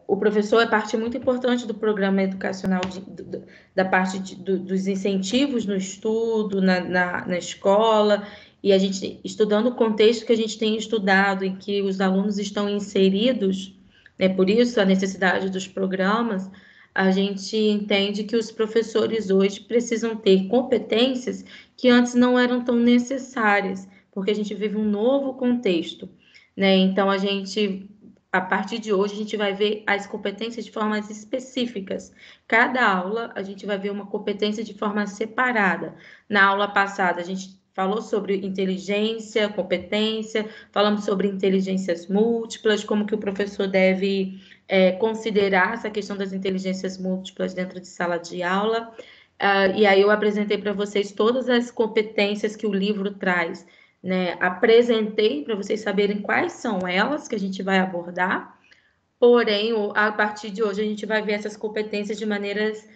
o professor é parte muito importante do programa educacional, da parte dos incentivos no estudo, na escola, e a gente, estudando o contexto que a gente tem estudado, em que os alunos estão inseridos, né, por isso a necessidade dos programas, a gente entende que os professores hoje precisam ter competências que antes não eram tão necessárias, porque a gente vive um novo contexto, né? Então, a partir de hoje, a gente vai ver as competências de formas específicas. Cada aula, a gente vai ver uma competência de forma separada. Na aula passada, a gente falou sobre inteligência, competência, falamos sobre inteligências múltiplas, como que o professor deve considerar essa questão das inteligências múltiplas dentro de sala de aula. E aí eu apresentei para vocês todas as competências que o livro traz, né? Apresentei para vocês saberem quais são elas que a gente vai abordar, porém, a partir de hoje, a gente vai ver essas competências de maneiras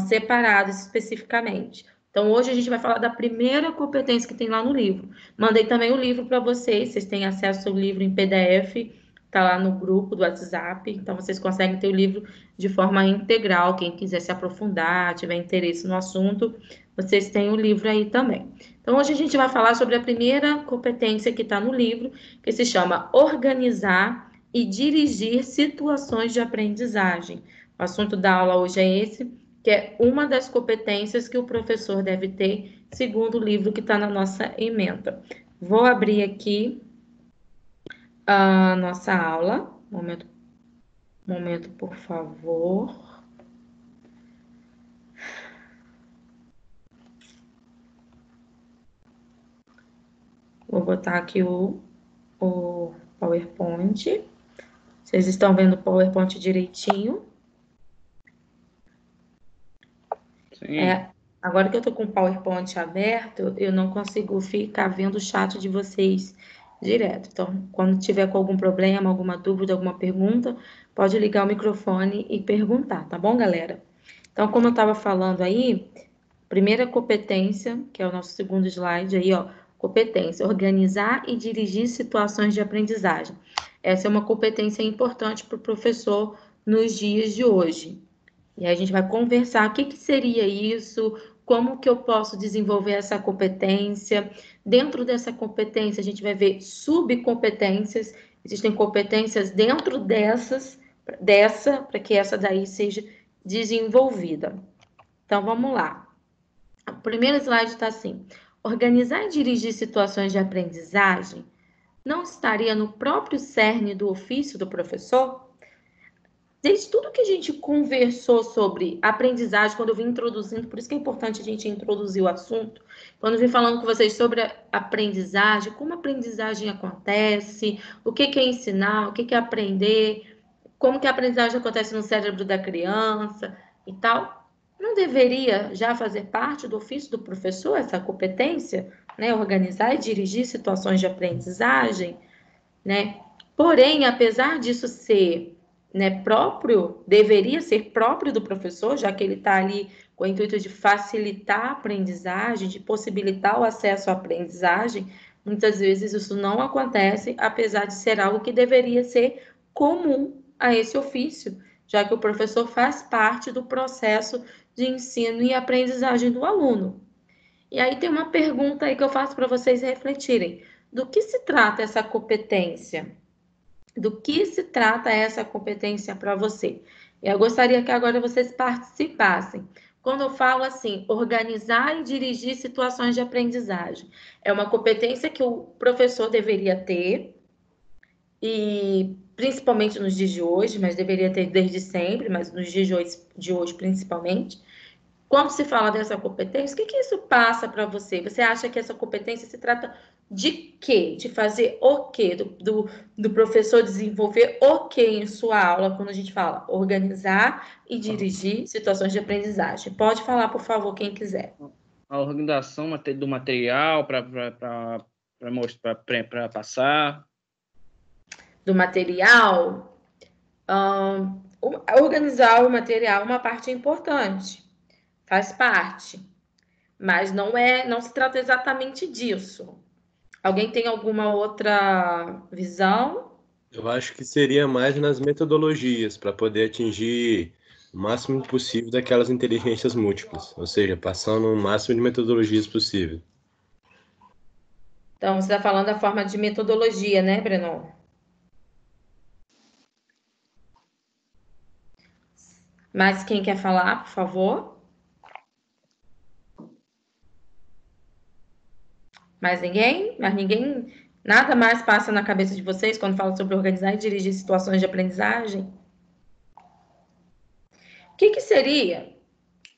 separadas, especificamente. Então, hoje a gente vai falar da primeira competência que tem lá no livro. Mandei também o livro para vocês têm acesso ao livro em PDF, está lá no grupo do WhatsApp, então vocês conseguem ter o livro de forma integral. Quem quiser se aprofundar, tiver interesse no assunto, vocês têm o livro aí também. Então, hoje a gente vai falar sobre a primeira competência que está no livro, que se chama organizar e dirigir situações de aprendizagem. O assunto da aula hoje é esse, que é uma das competências que o professor deve ter, segundo o livro que está na nossa ementa. Vou abrir aqui a nossa aula. Momento, por favor. Vou botar aqui o PowerPoint. Vocês estão vendo o PowerPoint direitinho? Sim. Agora que eu estou com o PowerPoint aberto, eu não consigo ficar vendo o chat de vocês direto. Então, quando tiver com algum problema, alguma dúvida, alguma pergunta, pode ligar o microfone e perguntar, tá bom, galera? Então, como eu estava falando aí, primeira competência, que é o nosso segundo slide aí, ó, competência, organizar e dirigir situações de aprendizagem. Essa é uma competência importante para o professor nos dias de hoje. E aí a gente vai conversar o que seria isso, como que eu posso desenvolver essa competência. Dentro dessa competência, a gente vai ver subcompetências. Existem competências dentro dessa, para que essa daí seja desenvolvida. Então, vamos lá. O primeiro slide está assim: organizar e dirigir situações de aprendizagem não estaria no próprio cerne do ofício do professor? Desde tudo que a gente conversou sobre aprendizagem, quando eu vim introduzindo, por isso que é importante a gente introduzir o assunto, quando eu vim falando com vocês sobre a aprendizagem, como a aprendizagem acontece, o que é ensinar, o que é aprender, como que a aprendizagem acontece no cérebro da criança e tal, não deveria já fazer parte do ofício do professor essa competência, né? Organizar e dirigir situações de aprendizagem, né? Porém, apesar disso ser, né, próprio, deveria ser próprio do professor, já que ele está ali com o intuito de facilitar a aprendizagem, de possibilitar o acesso à aprendizagem, muitas vezes isso não acontece, apesar de ser algo que deveria ser comum a esse ofício, já que o professor faz parte do processo de ensino e aprendizagem do aluno. E aí tem uma pergunta aí que eu faço para vocês refletirem. Do que se trata essa competência? Do que se trata essa competência para você? Eu gostaria que agora vocês participassem. Quando eu falo assim, organizar e dirigir situações de aprendizagem, é uma competência que o professor deveria ter, e principalmente nos dias de hoje, mas deveria ter desde sempre, mas nos dias de hoje principalmente. Quando se fala dessa competência, o que isso passa para você? Você acha que essa competência se trata de quê? De fazer o quê? Do professor desenvolver o quê em sua aula, quando a gente fala organizar e dirigir situações de aprendizagem? Pode falar, por favor, quem quiser. A organização do material para passar. Do material? Organizar o material é uma parte importante. Faz parte. Mas não se trata exatamente disso. Alguém tem alguma outra visão? Eu acho que seria mais nas metodologias, para poder atingir o máximo possível daquelas inteligências múltiplas, ou seja, passando o máximo de metodologias possível. Então, você está falando da forma de metodologia, né, Breno? Mas quem quer falar, por favor? Mais ninguém? Mais ninguém? Nada mais passa na cabeça de vocês quando falo sobre organizar e dirigir situações de aprendizagem? O que seria?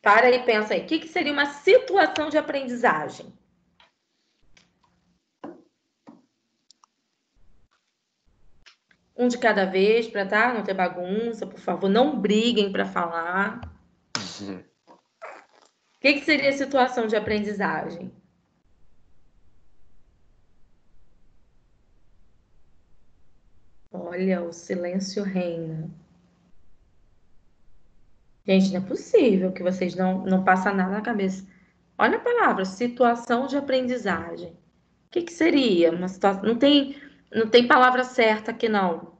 Para e pensa aí. O que seria uma situação de aprendizagem? Um de cada vez, para tá? Não ter bagunça, por favor. Não briguem para falar. O que seria situação de aprendizagem? Olha, o silêncio reina. Gente, não é possível que vocês não passem nada na cabeça. Olha a palavra, situação de aprendizagem. O que seria uma situação? Não tem palavra certa aqui, não.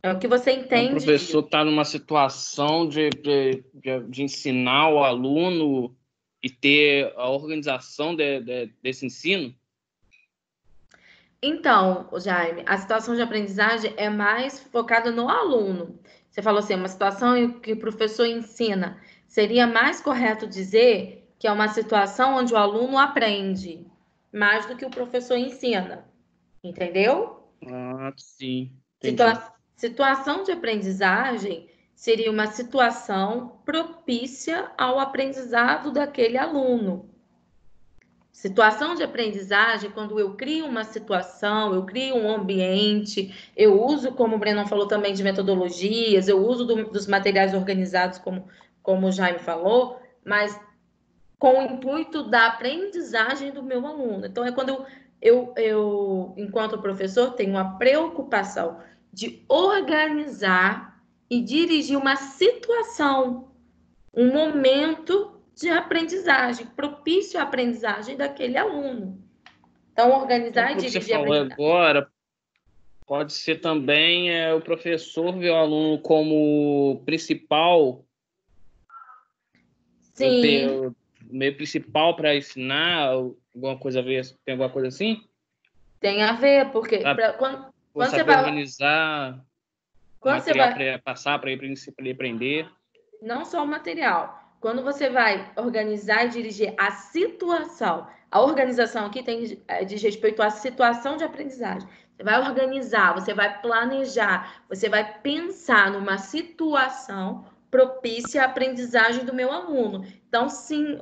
É o que você O entende professor disso. está numa situação de ensinar o aluno e ter a organização desse ensino? Então, Jaime, a situação de aprendizagem é mais focada no aluno. Você falou assim, uma situação em que o professor ensina. Seria mais correto dizer que é uma situação onde o aluno aprende mais do que o professor ensina. Entendeu? Ah, sim, entendi. Situação de aprendizagem seria uma situação propícia ao aprendizado daquele aluno. Situação de aprendizagem, quando eu crio uma situação, eu crio um ambiente, eu uso, como o Breno falou também, de metodologias, eu uso dos materiais organizados, como o Jaime falou, mas com o intuito da aprendizagem do meu aluno. Então, é quando eu enquanto professor, tenho a preocupação de organizar e dirigir uma situação, um momento de aprendizagem, propício à aprendizagem daquele aluno. Então, organizar e Então, pelo que você dirigir a falou aprendizagem. agora, pode ser também o professor ver o aluno como principal, Sim, o meio principal para ensinar, alguma coisa a ver, tem alguma coisa assim? tem a ver, porque Sabe? quando Ou você saber vai, organizar o quando você material vai para passar para ele aprender. não só o material. Quando você vai organizar e dirigir a situação, a organização aqui diz respeito à situação de aprendizagem. Você vai organizar, você vai planejar, você vai pensar numa situação propícia à aprendizagem do meu aluno. Então, sim,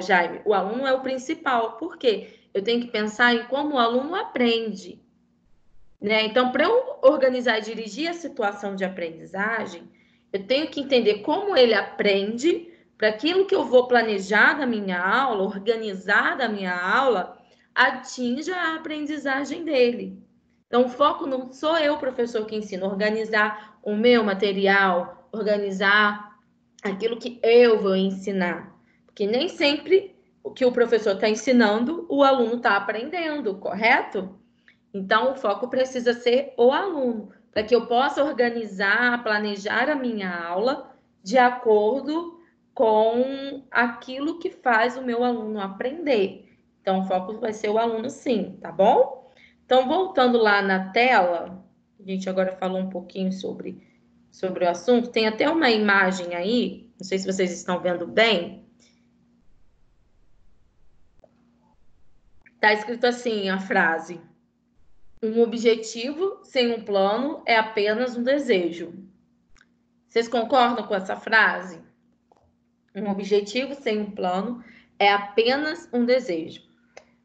Jaime, o aluno é o principal. Por quê? Eu tenho que pensar em como o aluno aprende. Né? Então, para eu organizar e dirigir a situação de aprendizagem, eu tenho que entender como ele aprende, para aquilo que eu vou planejar da minha aula, organizar da minha aula, atinja a aprendizagem dele. Então, o foco não sou eu, professor, que ensino, organizar o meu material, organizar aquilo que eu vou ensinar. Porque nem sempre o que o professor está ensinando, o aluno está aprendendo, correto? Então, o foco precisa ser o aluno, para que eu possa organizar, planejar a minha aula de acordo com aquilo que faz o meu aluno aprender. Então, o foco vai ser o aluno, sim, tá bom? Então, voltando lá na tela, a gente agora falou um pouquinho sobre o assunto, tem até uma imagem aí, não sei se vocês estão vendo bem. Tá escrito assim a frase: um objetivo sem um plano é apenas um desejo. Vocês concordam com essa frase? Um objetivo sem um plano é apenas um desejo.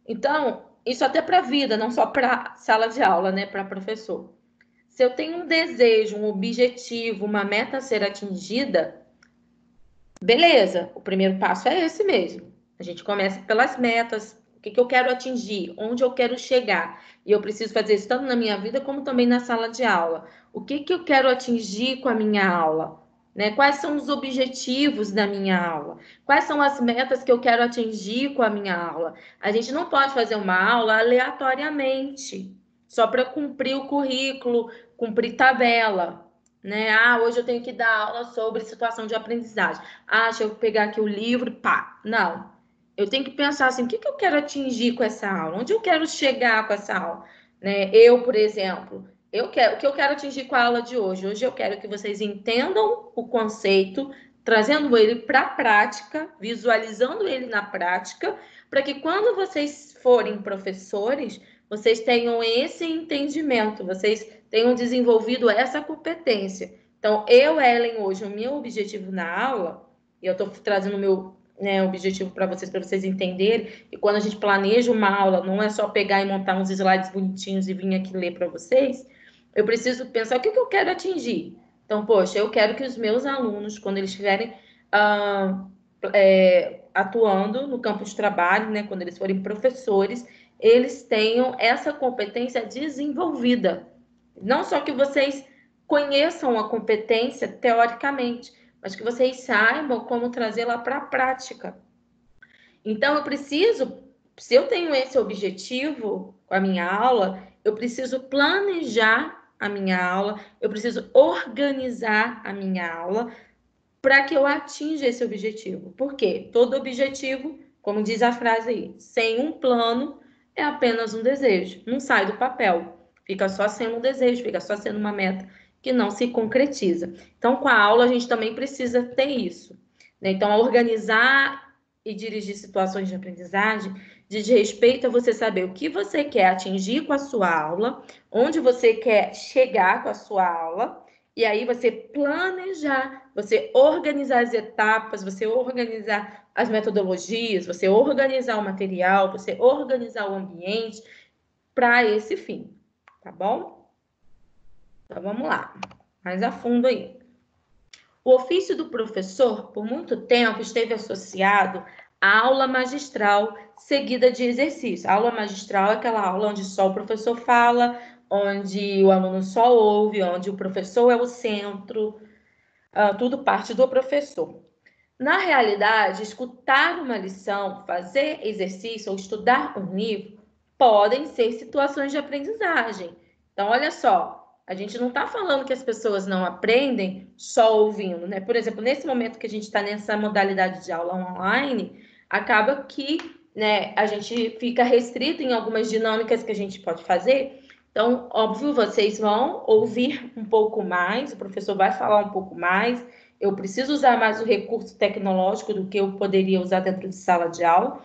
Então, isso até para a vida, não só para sala de aula, né, para professor. Se eu tenho um desejo, um objetivo, uma meta a ser atingida, beleza, o primeiro passo é esse mesmo. A gente começa pelas metas, o que eu quero atingir, onde eu quero chegar. E eu preciso fazer isso tanto na minha vida como também na sala de aula. O que eu quero atingir com a minha aula? Né? Quais são os objetivos da minha aula? Quais são as metas que eu quero atingir com a minha aula? A gente não pode fazer uma aula aleatoriamente. só para cumprir o currículo, cumprir tabela, né? Hoje eu tenho que dar aula sobre situação de aprendizagem. Deixa eu pegar aqui o livro, pá. Não. Eu tenho que pensar assim, o que eu quero atingir com essa aula? Onde eu quero chegar com essa aula? Né? Eu, por exemplo, o que eu quero atingir com a aula de hoje? Hoje eu quero que vocês entendam o conceito, trazendo ele para a prática, visualizando ele na prática, para que quando vocês forem professores, vocês tenham esse entendimento, vocês tenham desenvolvido essa competência. Então, Ellen, hoje, o meu objetivo na aula, e eu estou trazendo o meu objetivo para vocês entenderem, e quando a gente planeja uma aula, não é só pegar e montar uns slides bonitinhos e vir aqui ler para vocês, eu preciso pensar o que eu quero atingir. Então, poxa, eu quero que os meus alunos, quando eles estiverem atuando no campo de trabalho, né, quando eles forem professores, eles tenham essa competência desenvolvida. Não só que vocês conheçam a competência teoricamente, mas que vocês saibam como trazê-la para a prática. Então, eu preciso, se eu tenho esse objetivo com a minha aula, eu preciso planejar a minha aula, eu preciso organizar a minha aula para que eu atinja esse objetivo. Por quê? Todo objetivo, como diz a frase aí, sem um plano é apenas um desejo, não sai do papel, fica só sendo um desejo, fica só sendo uma meta que não se concretiza. Então, com a aula, a gente também precisa ter isso, né? Então, organizar e dirigir situações de aprendizagem diz respeito a você saber o que você quer atingir com a sua aula, onde você quer chegar com a sua aula, e aí você planejar, você organizar as etapas, você organizar as metodologias, você organizar o material, você organizar o ambiente para esse fim, tá bom? Então vamos lá, mais a fundo aí. O ofício do professor, por muito tempo, esteve associado à aula magistral seguida de exercício. A aula magistral é aquela aula onde só o professor fala, onde o aluno só ouve, onde o professor é o centro, tudo parte do professor. Na realidade, escutar uma lição, fazer exercício ou estudar um livro podem ser situações de aprendizagem. Então, olha só, a gente não está falando que as pessoas não aprendem só ouvindo, né? Por exemplo, nesse momento que a gente está nessa modalidade de aula online, acaba que, né, a gente fica restrito em algumas dinâmicas que a gente pode fazer. Então, óbvio, vocês vão ouvir um pouco mais, o professor vai falar um pouco mais, eu preciso usar mais o recurso tecnológico do que eu poderia usar dentro de sala de aula.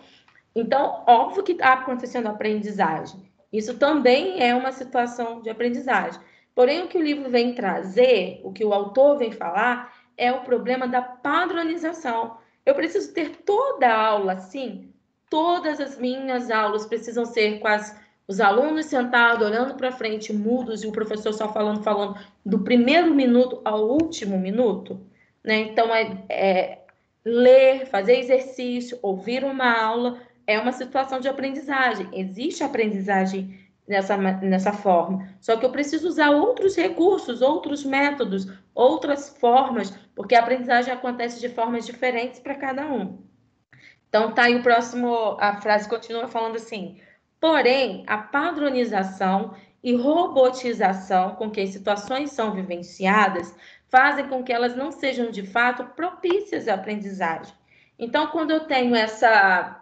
Então, óbvio que está acontecendo aprendizagem. Isso também é uma situação de aprendizagem. Porém, o que o livro vem trazer, o que o autor vem falar, é o problema da padronização. Eu preciso ter toda a aula assim? Todas as minhas aulas precisam ser com os alunos sentados, olhando para frente, mudos, e o professor só falando, do primeiro minuto ao último minuto? Né? Então, ler, fazer exercício, ouvir uma aula, é uma situação de aprendizagem. Existe aprendizagem nessa forma. Só que eu preciso usar outros recursos, outros métodos, outras formas, porque a aprendizagem acontece de formas diferentes para cada um. Então, tá aí o próximo, a frase continua falando assim: porém, a padronização e robotização com que as situações são vivenciadas fazem com que elas não sejam, de fato, propícias à aprendizagem. Então, quando eu tenho essa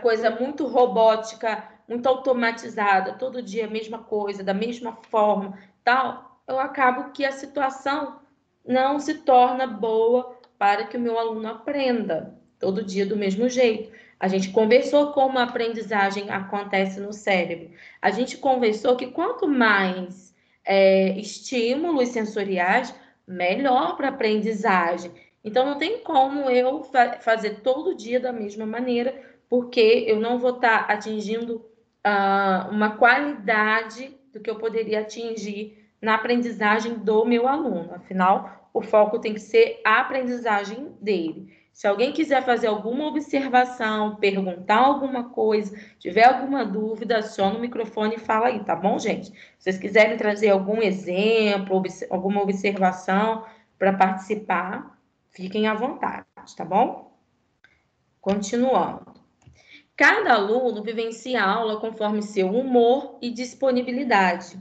coisa muito robótica, muito automatizada, todo dia a mesma coisa, da mesma forma, tal, eu acabo que a situação não se torna boa para que o meu aluno aprenda todo dia do mesmo jeito. A gente conversou como a aprendizagem acontece no cérebro. A gente conversou que quanto mais estímulos sensoriais, melhor para a aprendizagem. Então, não tem como eu fazer todo dia da mesma maneira, porque eu não vou estar atingindo uma qualidade do que eu poderia atingir na aprendizagem do meu aluno. Afinal, o foco tem que ser a aprendizagem dele. Se alguém quiser fazer alguma observação, perguntar alguma coisa, tiver alguma dúvida, aciona o microfone e fala aí, tá bom, gente? Se vocês quiserem trazer algum exemplo, alguma observação para participar, fiquem à vontade, tá bom? Continuando. Cada aluno vivencia a aula conforme seu humor e disponibilidade,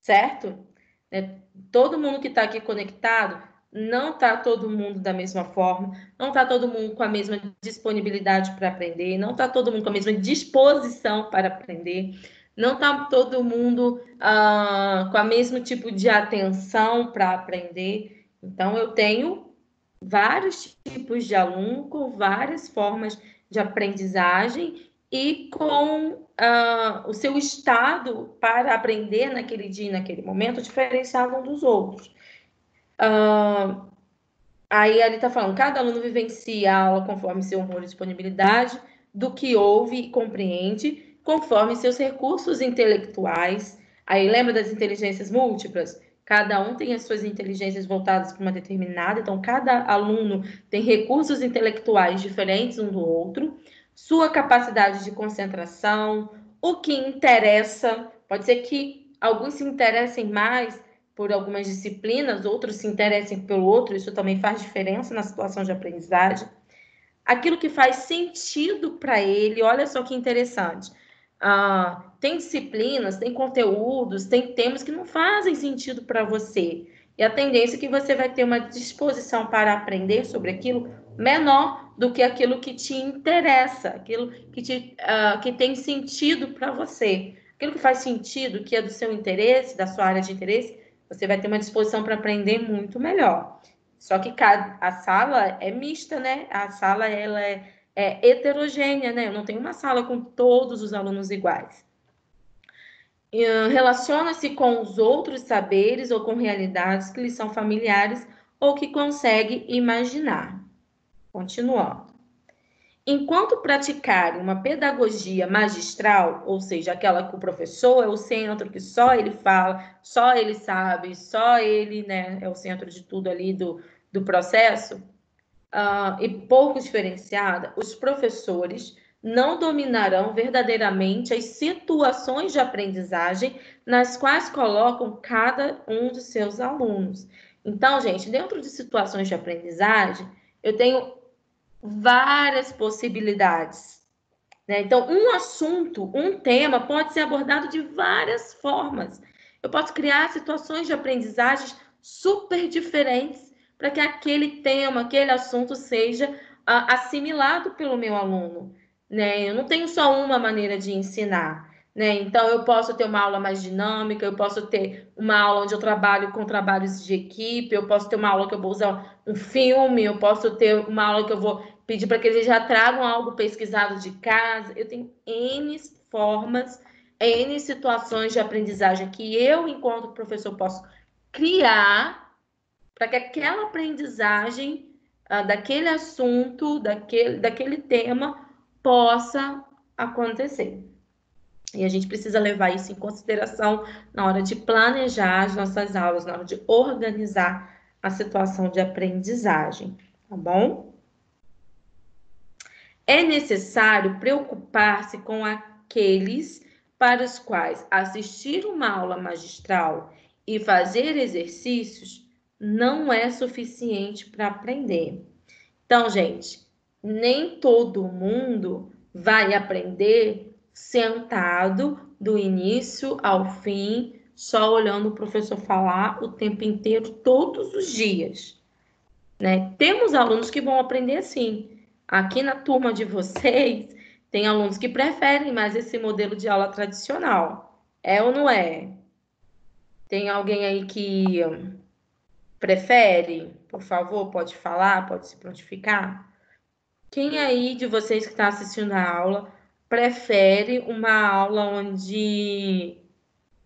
certo? Todo mundo que está aqui conectado, não está todo mundo da mesma forma, não está todo mundo com a mesma disponibilidade para aprender, não está todo mundo com a mesma disposição para aprender, não está todo mundo com o mesmo tipo de atenção para aprender. Então, eu tenho vários tipos de aluno com várias formas de aprendizagem e com o seu estado para aprender naquele dia e naquele momento diferenciado um dos outros. Aí ele está falando, cada aluno vivencia a aula conforme seu humor e disponibilidade, do que ouve e compreende, conforme seus recursos intelectuais. Aí lembra das inteligências múltiplas? Cada um tem as suas inteligências voltadas para uma determinada, então cada aluno tem recursos intelectuais diferentes um do outro, sua capacidade de concentração, o que interessa, pode ser que alguns se interessem mais por algumas disciplinas, outros se interessem pelo outro, isso também faz diferença na situação de aprendizagem. Aquilo que faz sentido para ele, olha só que interessante. Tem disciplinas, tem conteúdos, tem temas que não fazem sentido para você. E a tendência é que você vai ter uma disposição para aprender sobre aquilo menor do que aquilo que te interessa, aquilo que tem sentido para você. Aquilo que faz sentido, que é do seu interesse, da sua área de interesse, você vai ter uma disposição para aprender muito melhor. Só que a sala é mista, né? A sala ela é heterogênea, né? Eu não tenho uma sala com todos os alunos iguais. Relaciona-se com os outros saberes ou com realidades que lhe são familiares ou que consegue imaginar. Continuando. Enquanto praticarem uma pedagogia magistral, ou seja, aquela que o professor é o centro, que só ele fala, só ele sabe, só ele, né, é o centro de tudo ali do processo, e pouco diferenciada, os professores não dominarão verdadeiramente as situações de aprendizagem nas quais colocam cada um dos seus alunos. Então, gente, dentro de situações de aprendizagem, eu tenho várias possibilidades, né? Então, um assunto, um tema pode ser abordado de várias formas. Eu posso criar situações de aprendizagem super diferentes para que aquele tema, aquele assunto seja assimilado pelo meu aluno, né? Eu não tenho só uma maneira de ensinar, né? Então, eu posso ter uma aula mais dinâmica, eu posso ter uma aula onde eu trabalho com trabalhos de equipe, eu posso ter uma aula que eu vou usar um filme, eu posso ter uma aula que eu vou pedir para que eles já tragam algo pesquisado de casa. Eu tenho N formas, N situações de aprendizagem que eu, enquanto professor, posso criar para que aquela aprendizagem daquele assunto, daquele tema, possa acontecer. E a gente precisa levar isso em consideração na hora de planejar as nossas aulas, na hora de organizar a situação de aprendizagem, tá bom? É necessário preocupar-se com aqueles para os quais assistir uma aula magistral e fazer exercícios não é suficiente para aprender. Então, gente, nem todo mundo vai aprender sentado do início ao fim, só olhando o professor falar o tempo inteiro, todos os dias, né? Temos alunos que vão aprender assim. Aqui na turma de vocês, tem alunos que preferem mais esse modelo de aula tradicional. É ou não é? Tem alguém aí que prefere? Por favor, pode falar, pode se prontificar? Quem aí de vocês que está assistindo a aula prefere uma aula onde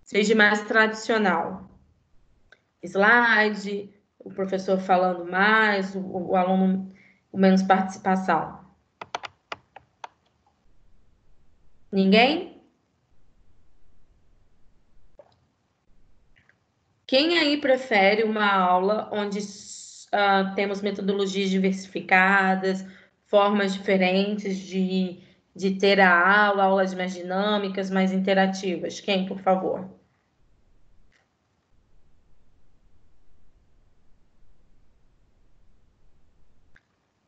seja mais tradicional? Slide, o professor falando mais, o aluno com menos participação. Ninguém? Quem aí prefere uma aula onde temos metodologias diversificadas, formas diferentes de ter a aula, aulas mais dinâmicas, mais interativas? Quem, por favor?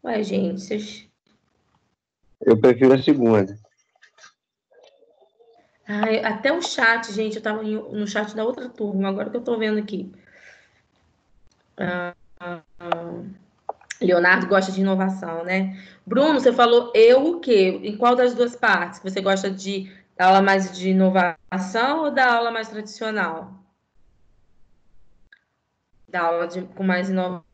Ué, gente, vocês... Eu prefiro a segunda. Ai, até o chat, gente, eu estava no chat da outra turma, agora que eu estou vendo aqui. Leonardo gosta de inovação, né? Bruno, você falou eu o quê? Em qual das duas partes? Você gosta da aula mais de inovação ou da aula mais tradicional? Da aula com mais inovação.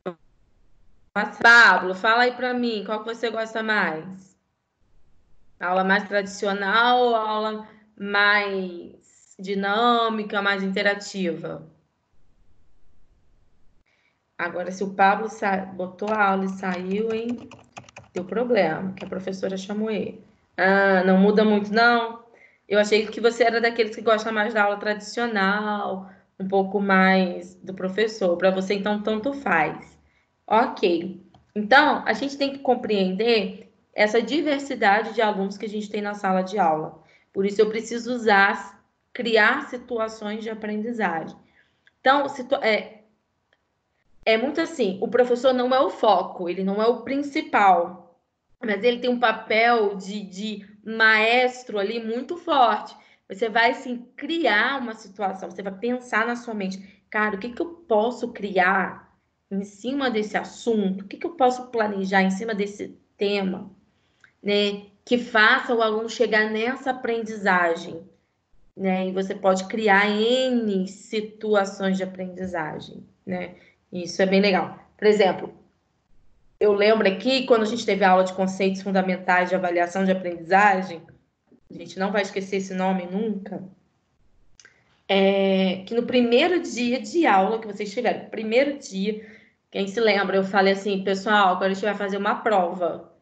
Pablo, fala aí para mim, qual que você gosta mais? A aula mais tradicional ou a aula mais dinâmica, mais interativa? Agora, se o Pablo botou a aula e saiu, hein? Deu problema, que a professora chamou ele. Ah, não muda muito, não? Eu achei que você era daqueles que gosta mais da aula tradicional, um pouco mais do professor. Para você, então, tanto faz. Ok. Então, a gente tem que compreender essa diversidade de alunos que a gente tem na sala de aula. Por isso, eu preciso criar situações de aprendizagem. Então, é muito assim, o professor não é o foco, ele não é o principal, mas ele tem um papel de maestro ali muito forte. Você vai, assim, criar uma situação, você vai pensar na sua mente, cara, o que eu posso criar em cima desse assunto? O que eu posso planejar em cima desse tema, né? Que faça o aluno chegar nessa aprendizagem, né? E você pode criar N situações de aprendizagem, né? Isso é bem legal. Por exemplo, eu lembro aqui, quando a gente teve a aula de conceitos fundamentais de avaliação de aprendizagem, a gente não vai esquecer esse nome nunca, que no primeiro dia de aula que vocês tiveram, primeiro dia, quem se lembra, eu falei assim, pessoal, agora a gente vai fazer uma prova.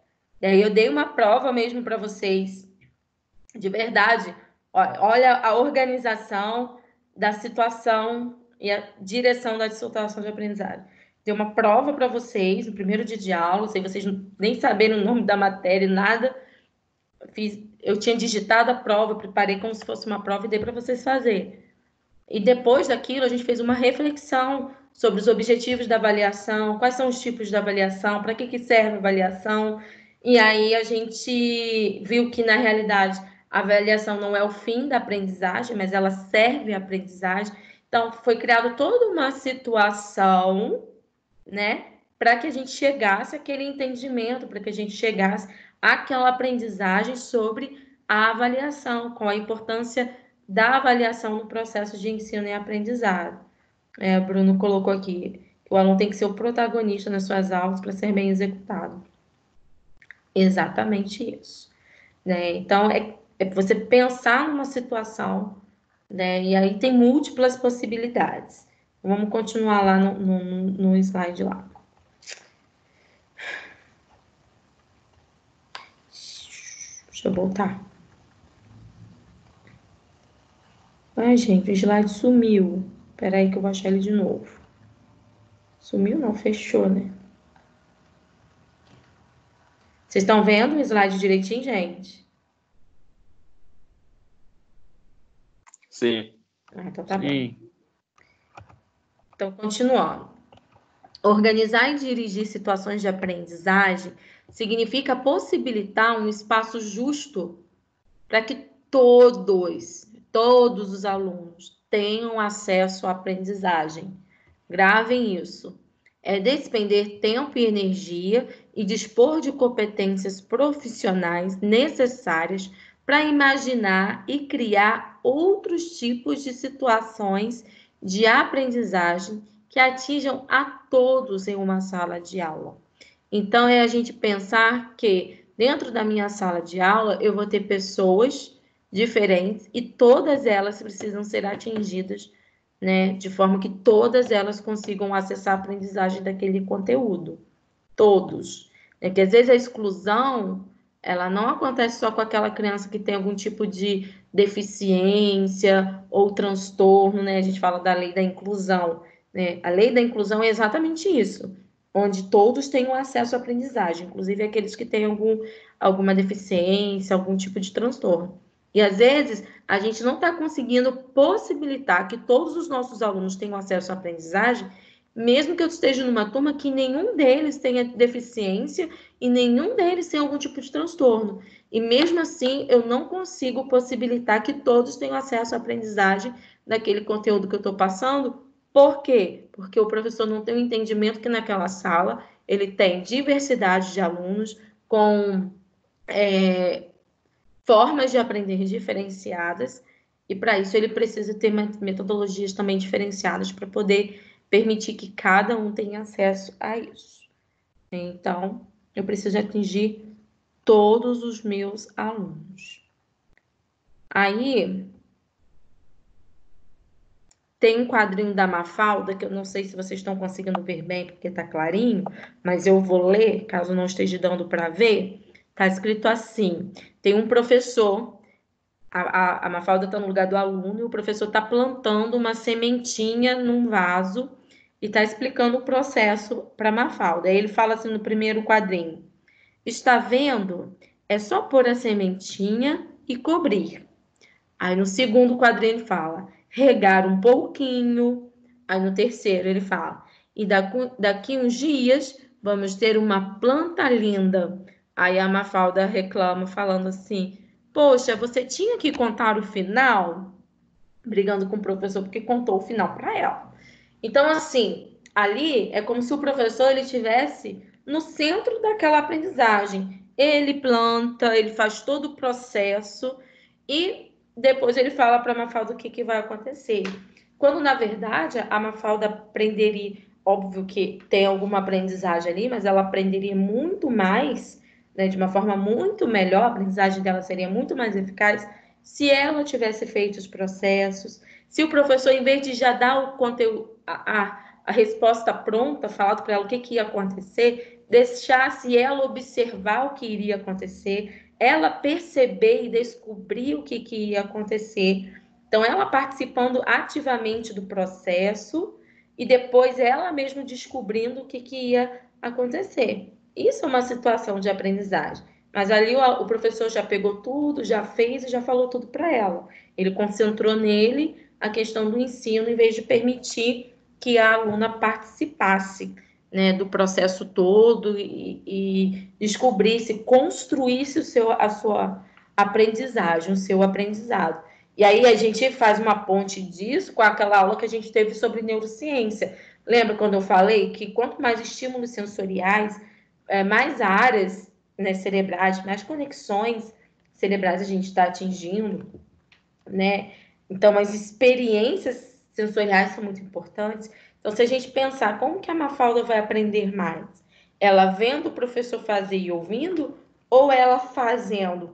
E aí eu dei uma prova mesmo para vocês, de verdade. Olha a organização da situação e a direção da situação de aprendizagem. Dei uma prova para vocês no primeiro dia de aula, sem vocês nem saberem o nome da matéria, nada. Eu tinha digitado a prova, preparei como se fosse uma prova e dei para vocês fazerem. E depois daquilo, a gente fez uma reflexão sobre os objetivos da avaliação, quais são os tipos de avaliação, para que serve a avaliação. E aí a gente viu que, na realidade, a avaliação não é o fim da aprendizagem, mas ela serve à aprendizagem. Então, foi criada toda uma situação, né, para que a gente chegasse àquele entendimento, para que a gente chegasse àquela aprendizagem sobre a avaliação, com a importância da avaliação no processo de ensino e aprendizado. O Bruno colocou aqui que o aluno tem que ser o protagonista nas suas aulas para ser bem executado. Exatamente isso. Né? Então, é você pensar numa situação, né? E aí tem múltiplas possibilidades. Vamos continuar lá no slide lá. Deixa eu voltar. Ai, gente, o slide sumiu. Espera aí que eu vou achar ele de novo. Sumiu não, fechou, né? Vocês estão vendo o slide direitinho, gente? Sim. Então tá bom. Então, continuando. Organizar e dirigir situações de aprendizagem significa possibilitar um espaço justo para que todos os alunos tenham acesso à aprendizagem. Gravem isso. É despender tempo e energia e dispor de competências profissionais necessárias para imaginar e criar outros tipos de situações de aprendizagem que atinjam a todos em uma sala de aula. Então, é a gente pensar que dentro da minha sala de aula eu vou ter pessoas diferentes e todas elas precisam ser atingidas, né, de forma que todas elas consigam acessar a aprendizagem daquele conteúdo. Todos. Porque às vezes a exclusão, ela não acontece só com aquela criança que tem algum tipo de deficiência ou transtorno, né? A gente fala da lei da inclusão, né? A lei da inclusão é exatamente isso, onde todos tenham acesso à aprendizagem, inclusive aqueles que têm alguma deficiência, algum tipo de transtorno. E às vezes a gente não está conseguindo possibilitar que todos os nossos alunos tenham acesso à aprendizagem, mesmo que eu esteja numa turma que nenhum deles tenha deficiência e nenhum deles tenha algum tipo de transtorno. E mesmo assim, eu não consigo possibilitar que todos tenham acesso à aprendizagem daquele conteúdo que eu estou passando. Por quê? Porque o professor não tem o entendimento que naquela sala ele tem diversidade de alunos com formas de aprender diferenciadas, e para isso ele precisa ter metodologias também diferenciadas para poder permitir que cada um tenha acesso a isso. Então, eu preciso atingir todos os meus alunos. Aí, tem um quadrinho da Mafalda, que eu não sei se vocês estão conseguindo ver bem, porque está clarinho, mas eu vou ler, caso não esteja dando para ver. Está escrito assim: tem um professor, a Mafalda está no lugar do aluno, e o professor está plantando uma sementinha num vaso e está explicando o processo para a Mafalda. Aí ele fala assim no primeiro quadrinho: está vendo? É só pôr a sementinha e cobrir. Aí no segundo quadrinho ele fala: regar um pouquinho. Aí no terceiro ele fala: e daqui uns dias vamos ter uma planta linda. Aí a Mafalda reclama, falando assim: poxa, você tinha que contar o final? Brigando com o professor porque contou o final para ela. Então, assim, ali é como se o professor ele estivesse no centro daquela aprendizagem. Ele planta, ele faz todo o processo e depois ele fala para a Mafalda o que vai acontecer. Quando, na verdade, a Mafalda aprenderia, óbvio que tem alguma aprendizagem ali, mas ela aprenderia muito mais, né, de uma forma muito melhor, a aprendizagem dela seria muito mais eficaz se ela tivesse feito os processos, se o professor, em vez de já dar o conteúdo, a resposta pronta, falado para ela o que ia acontecer, deixasse ela observar o que iria acontecer, ela perceber e descobrir o que ia acontecer. Então, ela participando ativamente do processo e depois ela mesma descobrindo o que ia acontecer. Isso é uma situação de aprendizagem. Mas ali o professor já pegou tudo, já fez e já falou tudo para ela. Ele concentrou nele a questão do ensino, em vez de permitir que a aluna participasse, né, do processo todo e descobrisse, construísse a sua aprendizagem, o seu aprendizado. E aí a gente faz uma ponte disso com aquela aula que a gente teve sobre neurociência. Lembra quando eu falei que quanto mais estímulos sensoriais, mais áreas, né, cerebrais, mais conexões cerebrais a gente está atingindo, né? Então, as experiências sensoriais são muito importantes. Então, se a gente pensar como que a Mafalda vai aprender mais? Ela vendo o professor fazer e ouvindo, ou ela fazendo,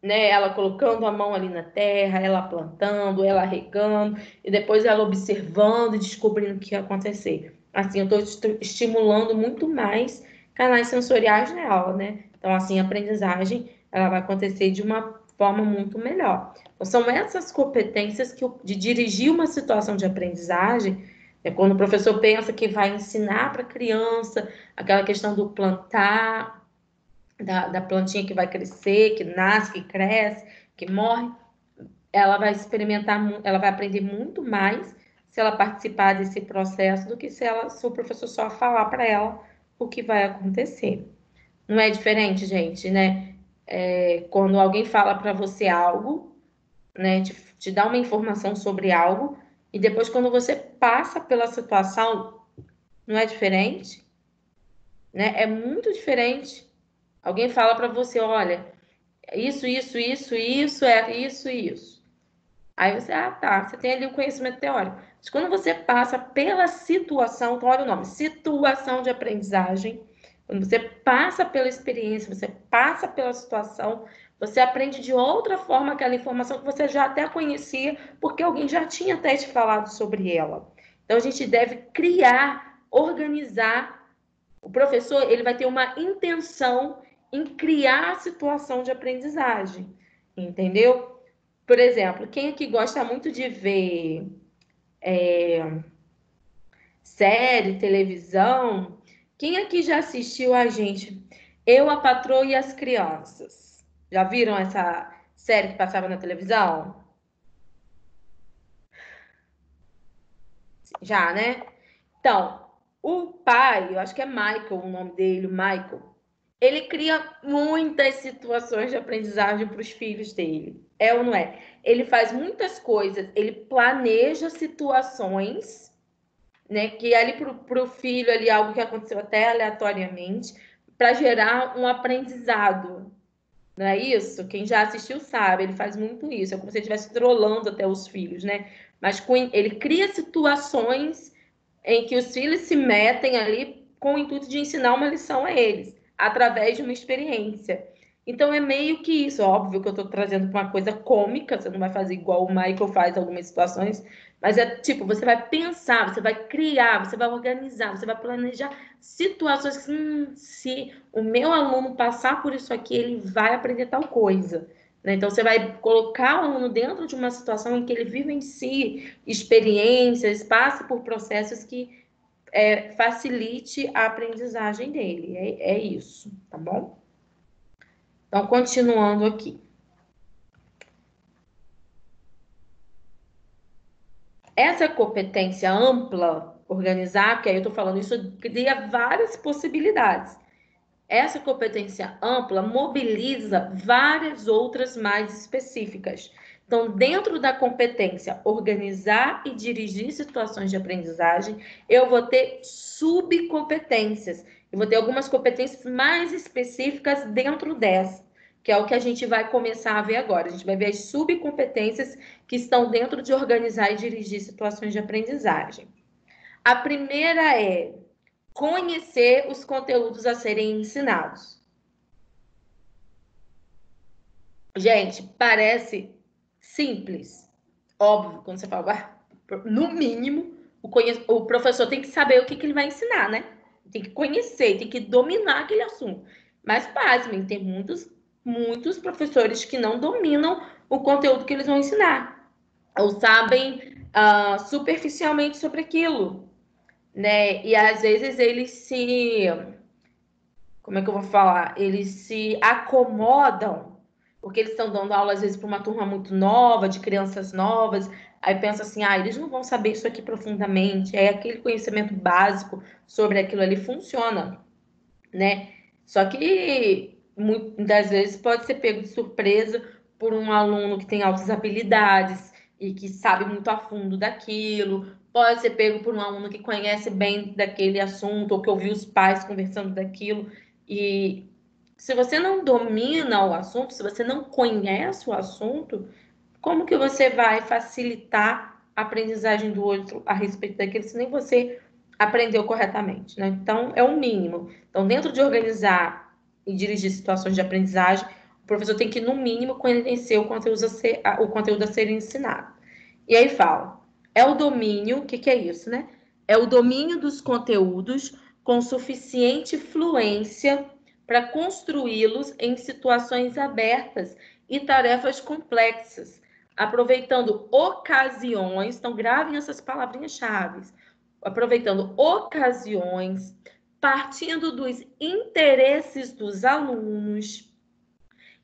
né? Ela colocando a mão ali na terra, ela plantando, ela regando, e depois ela observando e descobrindo o que ia acontecer. Assim, eu estou estimulando muito mais canais sensoriais nela, né? Então, assim, a aprendizagem, ela vai acontecer de uma forma muito melhor. Então, são essas competências de dirigir uma situação de aprendizagem, quando o professor pensa que vai ensinar para a criança aquela questão do plantar, da plantinha que vai crescer, que nasce, que cresce, que morre, ela vai experimentar, ela vai aprender muito mais se ela participar desse processo do que se o professor só falar para ela o que vai acontecer. Não é diferente, gente, né? Quando alguém fala para você algo, né, te dá uma informação sobre algo, e depois quando você passa pela situação, não é diferente? Né? É muito diferente. Alguém fala para você, olha, isso, isso, isso, isso, isso e isso. Aí você, tá, você tem ali o conhecimento teórico. Mas quando você passa pela situação, então olha o nome, situação de aprendizagem, quando você passa pela experiência, você passa pela situação, você aprende de outra forma aquela informação que você já até conhecia, porque alguém já tinha até te falado sobre ela. Então a gente deve criar, organizar. O professor, ele vai ter uma intenção em criar a situação de aprendizagem, entendeu? Por exemplo, quem aqui gosta muito de ver série, televisão, quem aqui já assistiu a gente? Eu, a Patroa e as Crianças. Já viram essa série que passava na televisão? Já, né? Então, o pai, eu acho que é Michael o nome dele, Michael, ele cria muitas situações de aprendizagem para os filhos dele. É ou não é? Ele faz muitas coisas, ele planeja situações, né, que ali para o filho ali algo que aconteceu até aleatoriamente, para gerar um aprendizado. Não é isso? Quem já assistiu sabe, ele faz muito isso. É como se ele estivesse trolando até os filhos, né? Mas ele cria situações em que os filhos se metem ali com o intuito de ensinar uma lição a eles, através de uma experiência. Então é meio que isso, óbvio que eu estou trazendo uma coisa cômica, você não vai fazer igual o Michael faz em algumas situações, mas é tipo, você vai pensar, você vai criar, você vai organizar, você vai planejar situações que, se o meu aluno passar por isso aqui, ele vai aprender tal coisa. Né? Então, você vai colocar o aluno dentro de uma situação em que ele vivencie experiências, passe por processos que facilite a aprendizagem dele. É isso, tá bom? Então, continuando aqui. Essa competência ampla, organizar, que aí eu estou falando, isso cria várias possibilidades. Essa competência ampla mobiliza várias outras mais específicas. Então, dentro da competência organizar e dirigir situações de aprendizagem, eu vou ter subcompetências. Eu vou ter algumas competências mais específicas dentro dessa, que é o que a gente vai começar a ver agora. A gente vai ver as subcompetências que estão dentro de organizar e dirigir situações de aprendizagem. A primeira é conhecer os conteúdos a serem ensinados. Gente, parece simples. Óbvio, quando você fala, no mínimo, o professor tem que saber o que ele vai ensinar, né? Tem que conhecer, tem que dominar aquele assunto. Mas, pasmem, tem muitos professores que não dominam o conteúdo que eles vão ensinar. Ou sabem superficialmente sobre aquilo, né? E às vezes eles se... Como é que eu vou falar? Eles se acomodam, porque eles estão dando aula, às vezes, para uma turma muito nova, de crianças novas, aí pensa assim, eles não vão saber isso aqui profundamente, aí aquele conhecimento básico sobre aquilo ali funciona, né? Só que, muitas vezes, pode ser pego de surpresa por um aluno que tem altas habilidades e que sabe muito a fundo daquilo, pode ser pego por um aluno que conhece bem daquele assunto, ou que ouviu os pais conversando daquilo, e se você não domina o assunto, se você não conhece o assunto, como que você vai facilitar a aprendizagem do outro a respeito daquilo se nem você aprendeu corretamente, né? Então, é o mínimo. Então, dentro de organizar e dirigir situações de aprendizagem, o professor tem que, no mínimo, conhecer o conteúdo a ser ensinado. E aí fala, é o domínio, o que é isso, né? É o domínio dos conteúdos com suficiente fluência para construí-los em situações abertas e tarefas complexas, aproveitando ocasiões, então gravem essas palavrinhas-chave, aproveitando ocasiões, partindo dos interesses dos alunos,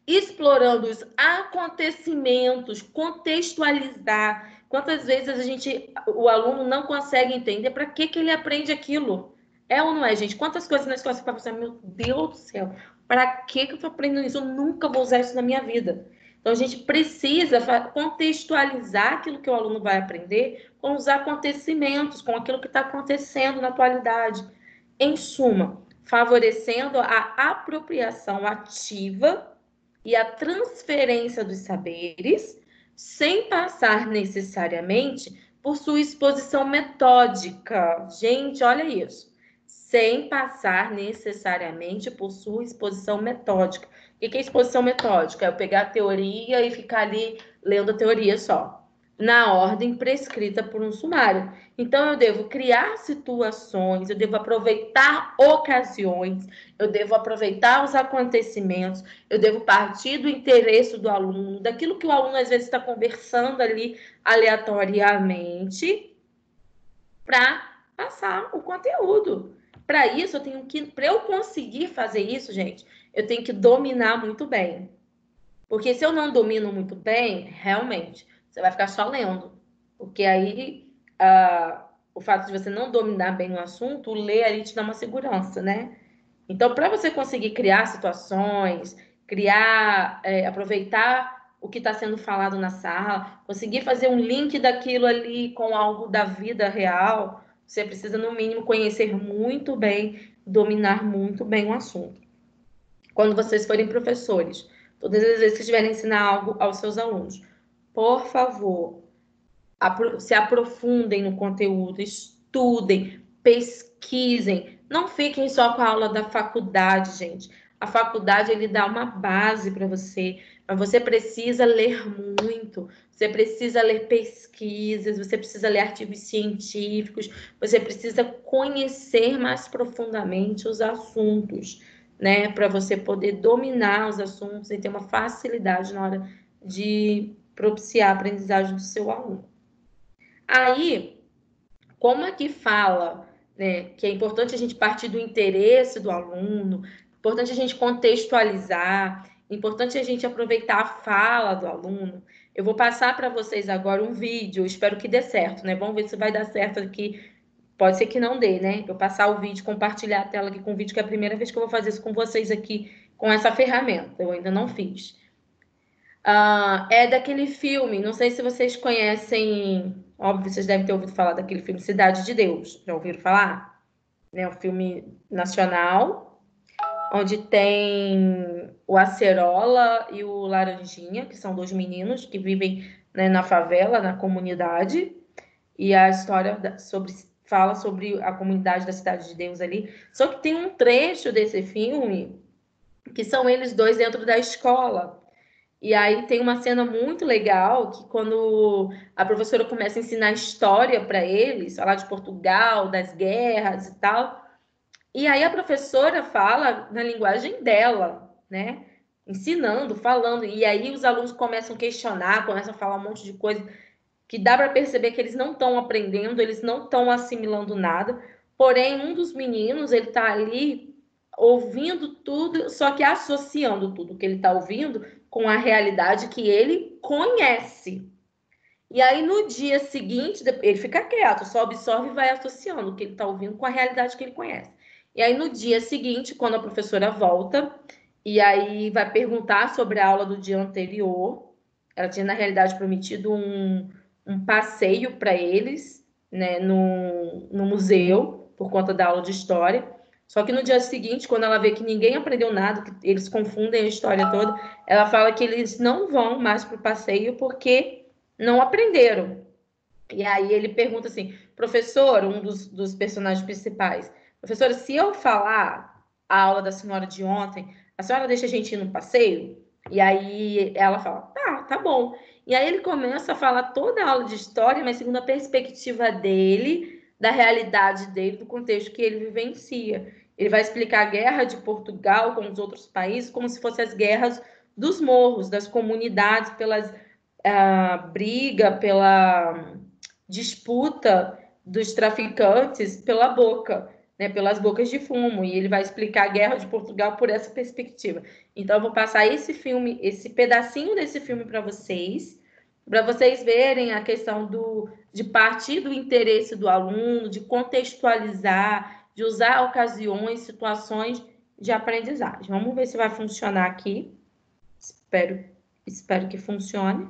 explorando os acontecimentos, contextualizar. Quantas vezes o aluno não consegue entender para que ele aprende aquilo? É ou não é, gente? Quantas coisas na escola você fala assim, meu Deus do céu, para que eu estou aprendendo isso? Eu nunca vou usar isso na minha vida. Então, a gente precisa contextualizar aquilo que o aluno vai aprender com os acontecimentos, com aquilo que está acontecendo na atualidade. Em suma, favorecendo a apropriação ativa e a transferência dos saberes, sem passar necessariamente por sua exposição metódica. Gente, olha isso. Sem passar necessariamente por sua exposição metódica. O que é exposição metódica? É eu pegar a teoria e ficar ali lendo a teoria só, na ordem prescrita por um sumário. Então, eu devo criar situações, eu devo aproveitar ocasiões, eu devo aproveitar os acontecimentos, eu devo partir do interesse do aluno, daquilo que o aluno às vezes está conversando ali aleatoriamente, para passar o conteúdo. Para isso, para eu conseguir fazer isso, gente, eu tenho que dominar muito bem. Porque se eu não domino muito bem, realmente, você vai ficar só lendo. Porque aí, o fato de você não dominar bem o assunto, o ler ali te dá uma segurança, né? Então, para você conseguir criar situações, aproveitar o que está sendo falado na sala, conseguir fazer um link daquilo ali com algo da vida real, você precisa, no mínimo, conhecer muito bem, dominar muito bem o assunto. Quando vocês forem professores, todas as vezes que estiverem ensinar algo aos seus alunos, por favor, se aprofundem no conteúdo, estudem, pesquisem. Não fiquem só com a aula da faculdade, gente. A faculdade, ele dá uma base para você, mas você precisa ler muito, você precisa ler pesquisas, você precisa ler artigos científicos, você precisa conhecer mais profundamente os assuntos, né? Para você poder dominar os assuntos e ter uma facilidade na hora de propiciar a aprendizagem do seu aluno. Aí, como é que fala, né, que é importante a gente partir do interesse do aluno, importante a gente contextualizar, importante a gente aproveitar a fala do aluno. Eu vou passar para vocês agora um vídeo, espero que dê certo, né? Vamos ver se vai dar certo aqui. Pode ser que não dê, né? Eu passar o vídeo, compartilhar a tela aqui com o vídeo, que é a primeira vez que eu vou fazer isso com vocês aqui com essa ferramenta. Eu ainda não fiz. É daquele filme, não sei se vocês conhecem, óbvio, vocês devem ter ouvido falar daquele filme Cidade de Deus. Já ouviram falar? É um filme nacional, onde tem o Acerola e o Laranjinha, que são dois meninos que vivem, né, na favela, na comunidade, e a história fala sobre a comunidade da Cidade de Deus ali. Só que tem um trecho desse filme que são eles dois dentro da escola. E aí tem uma cena muito legal que quando a professora começa a ensinar história para eles, falar de Portugal, das guerras e tal, e aí a professora fala na linguagem dela, né? Ensinando, falando, e aí os alunos começam a questionar, começam a falar um monte de coisa que dá para perceber que eles não estão aprendendo, eles não estão assimilando nada. Porém, um dos meninos, ele está ali ouvindo tudo, só que associando tudo que ele está ouvindo com a realidade que ele conhece. E aí, no dia seguinte, ele fica quieto, só absorve e vai associando o que ele está ouvindo com a realidade que ele conhece. E aí, no dia seguinte, quando a professora volta, e aí vai perguntar sobre a aula do dia anterior, ela tinha, na realidade, prometido um passeio para eles, né, no museu, por conta da aula de história. Só que no dia seguinte, quando ela vê que ninguém aprendeu nada, que eles confundem a história toda, ela fala que eles não vão mais para o passeio porque não aprenderam. E aí ele pergunta assim, professor, um dos personagens principais, professora, se eu falar a aula da senhora de ontem, a senhora deixa a gente ir no passeio? E aí ela fala, tá bom. E aí ele começa a falar toda a aula de história, mas segundo a perspectiva dele, da realidade dele, do contexto que ele vivencia. Ele vai explicar a guerra de Portugal com os outros países como se fossem as guerras dos morros, das comunidades, pelas briga, pela disputa dos traficantes pela boca, né, pelas bocas de fumo, e ele vai explicar a guerra de Portugal por essa perspectiva. Então, eu vou passar esse filme, esse pedacinho desse filme para vocês verem a questão de partir do interesse do aluno, de contextualizar, de usar ocasiões, situações de aprendizagem. Vamos ver se vai funcionar aqui. Espero que funcione.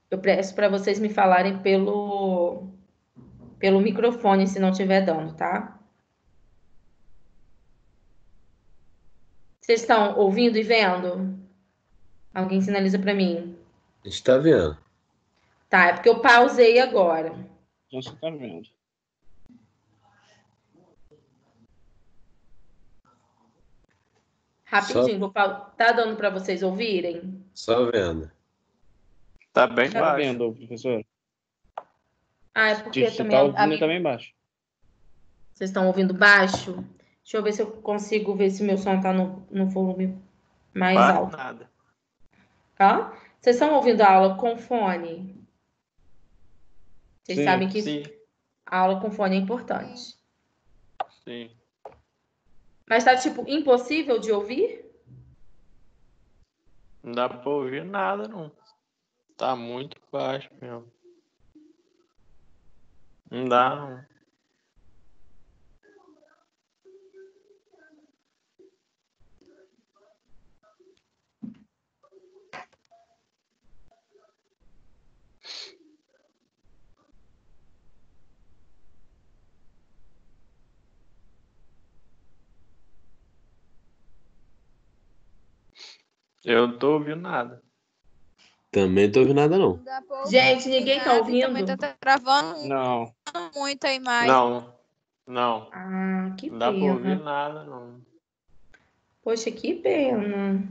Eu peço para vocês me falarem pelo microfone, se não estiver dando, tá? Vocês estão ouvindo e vendo? Alguém sinaliza para mim. Está vendo? Tá, é porque eu pausei agora. Já você está vendo. Rapidinho, tá dando para vocês ouvirem? Só vendo. Tá bem Está baixo. vendo, professor? É porque Você também está ouvindo também baixo. Vocês estão ouvindo baixo? Deixa eu ver se eu consigo ver se meu som tá no volume mais Quase alto. nada. Tá? Vocês estão ouvindo a aula com fone? Vocês Sim, sabem que Sim, a aula com fone é importante. sim. Mas tá, tipo, impossível de ouvir? Não dá pra ouvir nada, não. Tá muito baixo mesmo. Não dá, não. Eu não tô ouvindo nada. Também tô ouvindo nada, não. Não dá pra ouvir Gente, ninguém tá nada e ouvindo? também tá travando Não. muito a imagem. Não. Ah, que Não dá pra ouvir pena. nada, não. Poxa, que pena.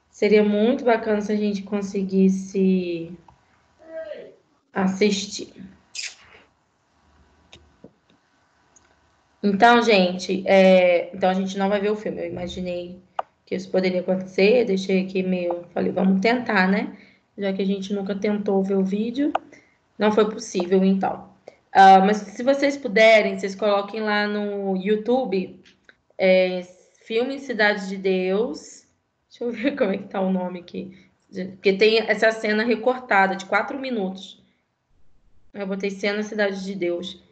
Seria muito bacana se a gente conseguisse assistir. Então, gente, então a gente não vai ver o filme. Eu imaginei que isso poderia acontecer, deixei aqui meio. Falei, vamos tentar, né? Já que a gente nunca tentou ver o vídeo, não foi possível, então. Mas se vocês puderem, vocês coloquem lá no YouTube, Filme Cidade de Deus. Deixa eu ver como é que tá o nome aqui. Porque tem essa cena recortada de 4 minutos. Eu botei cena Cidade de Deus.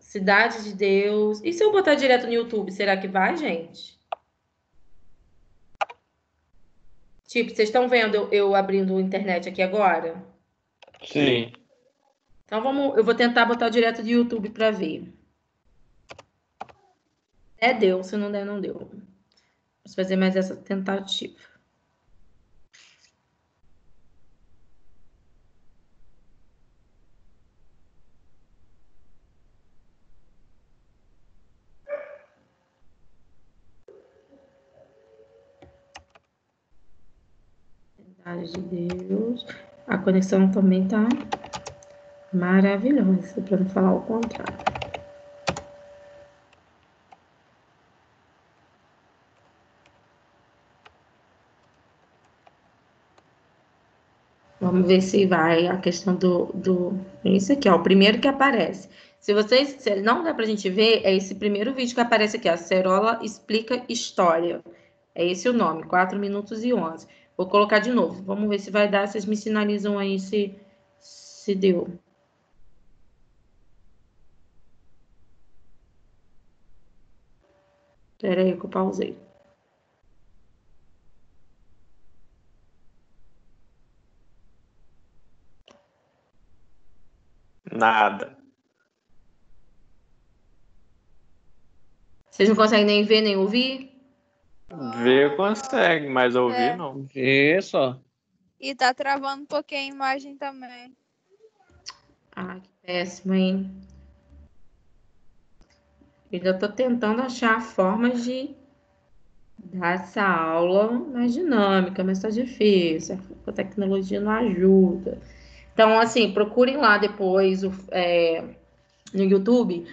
Cidade de Deus. E se eu botar direto no YouTube, será que vai, gente? Tipo, vocês estão vendo eu abrindo a internet aqui agora? Sim. Então eu vou tentar botar direto do YouTube para ver. Deu, se não der, não deu. Vamos fazer mais essa tentativa. Cidade de Deus. A conexão também tá maravilhosa, para não falar o contrário. Vamos ver se vai a questão do... Esse aqui, ó, o primeiro que aparece. Se não dá pra gente ver, é esse primeiro vídeo que aparece aqui, ó, Acerola Explica História. É esse o nome, 4 minutos e 11. Vou colocar de novo, vamos ver se vai dar, vocês me sinalizam aí se deu. Espera aí que eu pausei. Nada. Vocês não conseguem nem ver, nem ouvir? Ver consegue, mas ouvir não. Vê só. E tá travando um pouquinho a imagem também. Ah, que péssimo, hein? Eu ainda tô tentando achar formas de dar essa aula mais dinâmica, mas tá difícil. A tecnologia não ajuda. Então, assim, procurem lá depois no YouTube,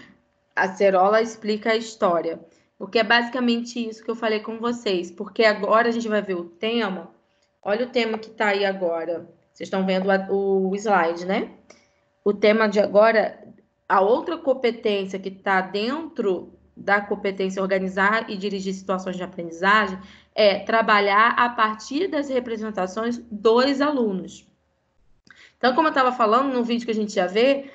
a Acerola Explica a História. Porque é basicamente isso que eu falei com vocês. Porque agora a gente vai ver o tema. Olha o tema que tá aí agora. Vocês estão vendo o slide, né? O tema de agora, a outra competência que está dentro da competência organizar e dirigir situações de aprendizagem é trabalhar a partir das representações dos alunos. Então, como eu estava falando no vídeo que a gente já vê,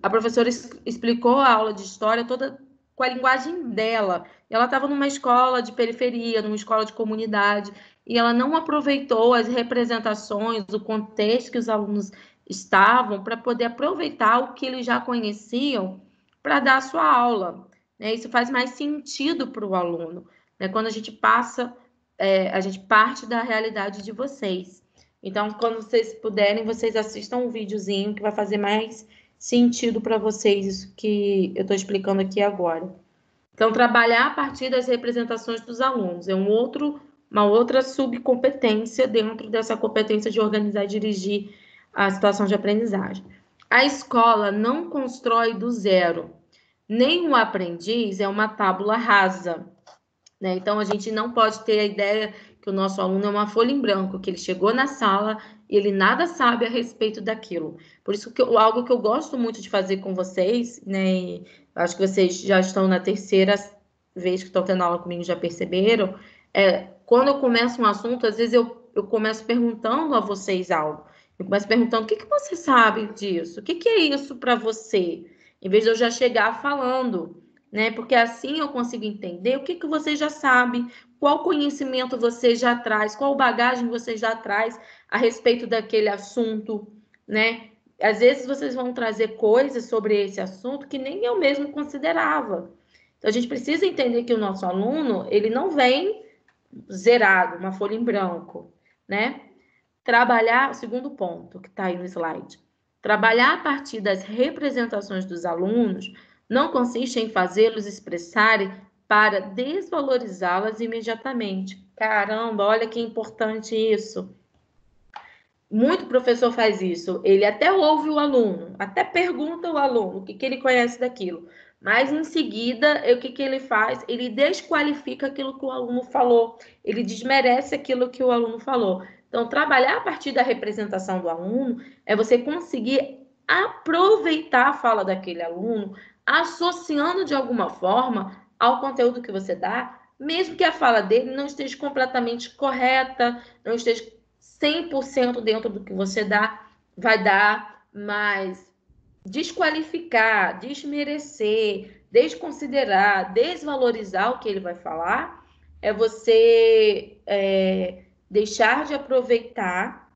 a professora explicou a aula de história toda com a linguagem dela. Ela estava numa escola de periferia, numa escola de comunidade, e ela não aproveitou as representações, o contexto que os alunos estavam para poder aproveitar o que eles já conheciam para dar a sua aula. Né? Isso faz mais sentido para o aluno. Né? Quando a gente a gente parte da realidade de vocês. Então, quando vocês puderem, vocês assistam um videozinho que vai fazer mais sentido para vocês isso que eu estou explicando aqui agora. Então, trabalhar a partir das representações dos alunos é uma outra subcompetência dentro dessa competência de organizar e dirigir a situação de aprendizagem. A escola não constrói do zero. Nem o aprendiz é uma tábula rasa. Né? Então, a gente não pode ter a ideia que o nosso aluno é uma folha em branco, que ele chegou na sala e ele nada sabe a respeito daquilo. Por isso, algo que eu gosto muito de fazer com vocês, né? E acho que vocês já estão na terceira vez que estão tendo aula comigo, já perceberam, quando eu começo um assunto, às vezes eu começo perguntando a vocês algo. Eu começo perguntando, o que você sabe disso? O que é isso para você? Em vez de eu já chegar falando, né? Porque assim eu consigo entender o que você já sabe, qual conhecimento você já traz, qual bagagem você já traz a respeito daquele assunto, né? Às vezes vocês vão trazer coisas sobre esse assunto que nem eu mesmo considerava. Então, a gente precisa entender que o nosso aluno, ele não vem zerado, uma folha em branco, né? Trabalhar, o segundo ponto que está aí no slide. Trabalhar a partir das representações dos alunos não consiste em fazê-los expressarem para desvalorizá-las imediatamente. Caramba, olha que importante isso. Muito professor faz isso. Ele até ouve o aluno, até pergunta ao aluno o que ele conhece daquilo. Mas, em seguida, o que ele faz? Ele desqualifica aquilo que o aluno falou. Ele desmerece aquilo que o aluno falou. Então, trabalhar a partir da representação do aluno é você conseguir aproveitar a fala daquele aluno, associando de alguma forma ao conteúdo que você dá, mesmo que a fala dele não esteja completamente correta, não esteja 100% dentro do que você dá, vai dar, mas desqualificar, desmerecer, desconsiderar, desvalorizar o que ele vai falar, é você deixar de aproveitar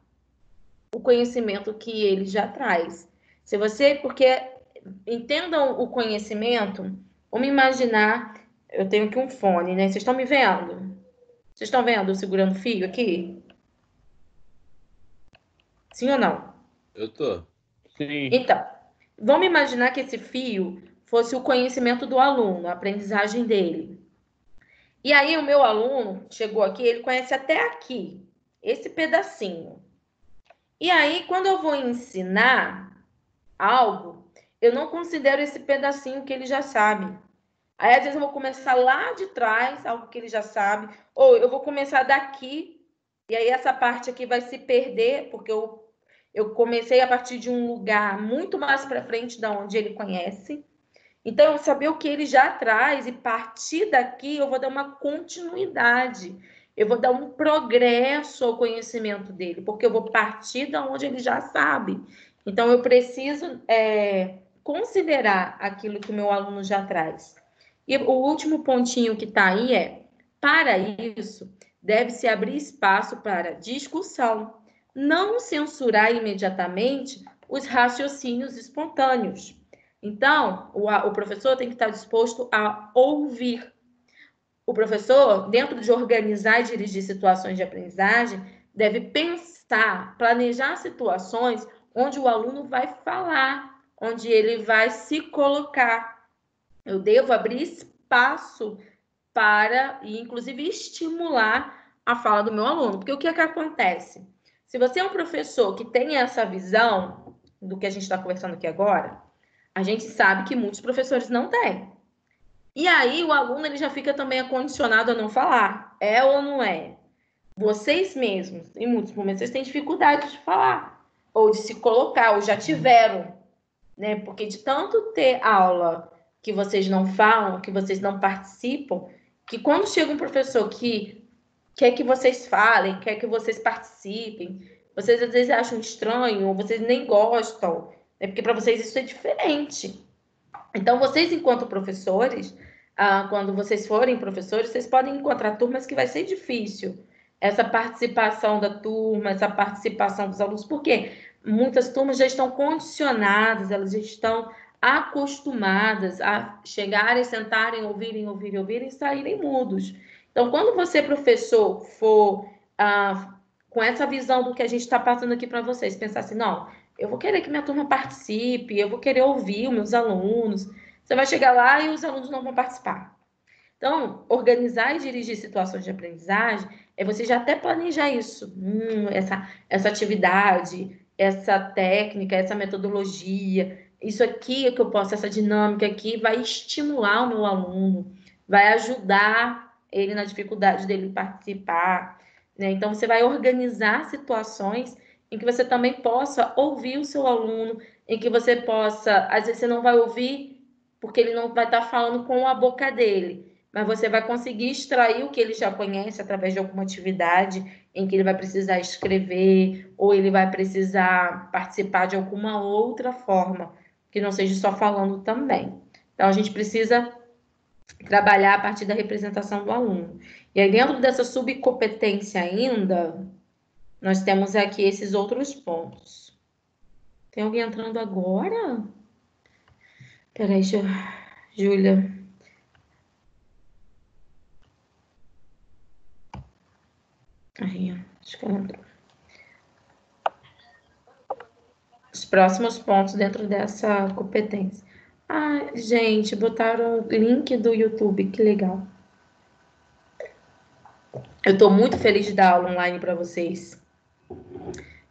o conhecimento que ele já traz. Se você, porque entendam o conhecimento, vamos imaginar, eu tenho aqui um fone, né? Vocês estão me vendo? Vocês estão vendo eu segurando o fio aqui? Sim ou não? Eu tô. Sim. Então, vamos imaginar que esse fio fosse o conhecimento do aluno, a aprendizagem dele. E aí o meu aluno chegou aqui, ele conhece até aqui, esse pedacinho. E aí, quando eu vou ensinar algo, eu não considero esse pedacinho que ele já sabe. Aí, às vezes, eu vou começar lá de trás, algo que ele já sabe, ou eu vou começar daqui, e aí essa parte aqui vai se perder, porque eu comecei a partir de um lugar muito mais para frente da onde ele conhece. Então, eu saber o que ele já traz e partir daqui, eu vou dar uma continuidade. Eu vou dar um progresso ao conhecimento dele, porque eu vou partir da onde ele já sabe. Então, eu preciso considerar aquilo que o meu aluno já traz. E o último pontinho que está aí é, para isso, deve-se abrir espaço para discussão, não censurar imediatamente os raciocínios espontâneos. Então, o professor tem que estar disposto a ouvir. O professor, dentro de organizar e dirigir situações de aprendizagem, deve pensar, planejar situações onde o aluno vai falar, onde ele vai se colocar. Eu devo abrir espaço para, e inclusive, estimular a fala do meu aluno. Porque o que é que acontece? Se você é um professor que tem essa visão do que a gente está conversando aqui agora, a gente sabe que muitos professores não têm. E aí o aluno ele já fica também condicionado a não falar. É ou não é? Vocês mesmos, em muitos momentos, vocês têm dificuldade de falar. Ou de se colocar, ou já tiveram. Né? Porque de tanto ter aula que vocês não falam, que vocês não participam, que quando chega um professor que quer que vocês falem, quer que vocês participem, vocês às vezes acham estranho, ou vocês nem gostam, né? Porque para vocês isso é diferente. Então, vocês, enquanto professores, quando vocês forem professores, vocês podem encontrar turmas que vai ser difícil. Essa participação da turma, essa participação dos alunos, porque muitas turmas já estão condicionadas, elas já estão acostumadas a chegarem, sentarem, ouvirem e saírem mudos. Então, quando você, professor, for com essa visão do que a gente está passando aqui para vocês, pensar assim, não, eu vou querer que minha turma participe, eu vou querer ouvir os meus alunos. Você vai chegar lá e os alunos não vão participar. Então, organizar e dirigir situações de aprendizagem é você já até planejar isso. Essa atividade, essa técnica, essa metodologia, isso aqui é que eu posso, essa dinâmica aqui vai estimular o meu aluno, vai ajudar ele na dificuldade dele participar. Né? Então, você vai organizar situações em que você também possa ouvir o seu aluno, em que você possa, às vezes você não vai ouvir porque ele não vai estar falando com a boca dele, mas você vai conseguir extrair o que ele já conhece através de alguma atividade em que ele vai precisar escrever ou ele vai precisar participar de alguma outra forma, que não seja só falando também. Então, a gente precisa trabalhar a partir da representação do aluno. E aí, dentro dessa subcompetência ainda, nós temos aqui esses outros pontos. Tem alguém entrando agora? Peraí, Júlia. Aí, ó, acho que ela entrou. Os próximos pontos dentro dessa competência. Ah, gente, botaram o link do YouTube, que legal. Eu estou muito feliz de dar aula online para vocês,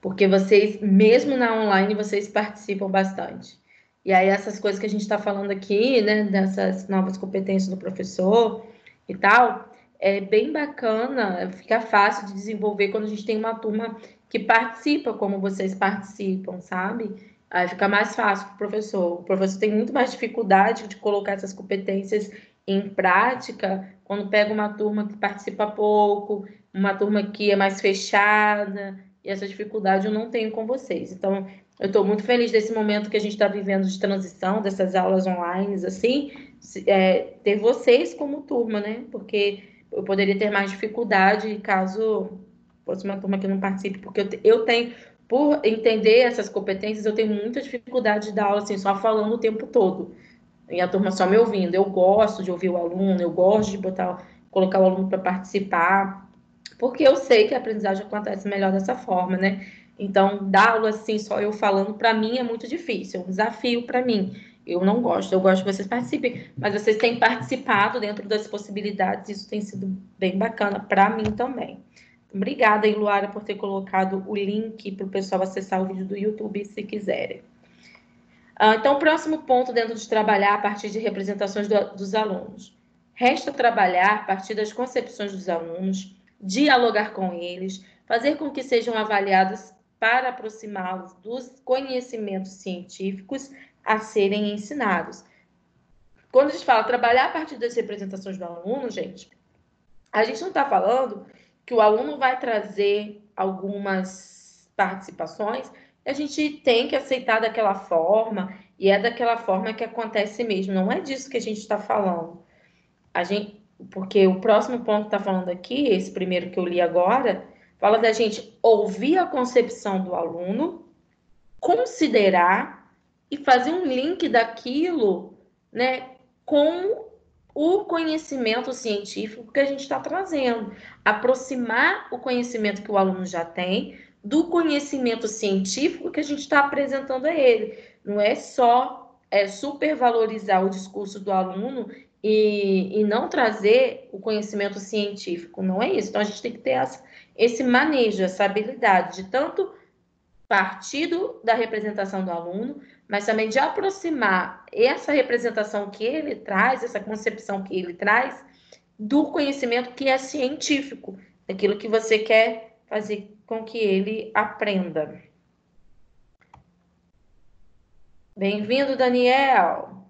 porque vocês, mesmo na online, vocês participam bastante. E aí, essas coisas que a gente está falando aqui, né, dessas novas competências do professor e tal, é bem bacana, fica fácil de desenvolver quando a gente tem uma turma que participa como vocês participam, sabe? Aí fica mais fácil para o professor. O professor tem muito mais dificuldade de colocar essas competências em prática quando pega uma turma que participa pouco, uma turma que é mais fechada, e essa dificuldade eu não tenho com vocês. Então, eu estou muito feliz desse momento que a gente está vivendo de transição, dessas aulas online, assim, ter vocês como turma, né? Porque eu poderia ter mais dificuldade caso fosse uma turma que não participe, porque eu tenho, por entender essas competências, eu tenho muita dificuldade de dar aula assim, só falando o tempo todo. E a turma só me ouvindo. Eu gosto de ouvir o aluno, eu gosto de colocar o aluno para participar, porque eu sei que a aprendizagem acontece melhor dessa forma, né? Então, dar aula assim, só eu falando, para mim é muito difícil, é um desafio para mim. Eu não gosto, eu gosto que vocês participem, mas vocês têm participado dentro das possibilidades, isso tem sido bem bacana para mim também. Obrigada, Luara, por ter colocado o link para o pessoal acessar o vídeo do YouTube, se quiserem. Então, o próximo ponto dentro de trabalhar a partir de representações dos alunos. Resta trabalhar a partir das concepções dos alunos, dialogar com eles, fazer com que sejam avaliados para aproximá-los dos conhecimentos científicos a serem ensinados. Quando a gente fala trabalhar a partir das representações do aluno, gente, a gente não está falando que o aluno vai trazer algumas participações, a gente tem que aceitar daquela forma, e é daquela forma que acontece mesmo. Não é disso que a gente está falando. Porque o próximo ponto que está falando aqui, esse primeiro que eu li agora, fala da gente ouvir a concepção do aluno, considerar e fazer um link daquilo, né, com o conhecimento científico que a gente está trazendo. Aproximar o conhecimento que o aluno já tem do conhecimento científico que a gente está apresentando a ele. Não é só supervalorizar o discurso do aluno e não trazer o conhecimento científico. Não é isso. Então, a gente tem que ter esse manejo, essa habilidade de tanto partido da representação do aluno, mas também de aproximar essa representação que ele traz, essa concepção que ele traz, do conhecimento que é científico, daquilo que você quer fazer com que ele aprenda. Bem-vindo, Daniel!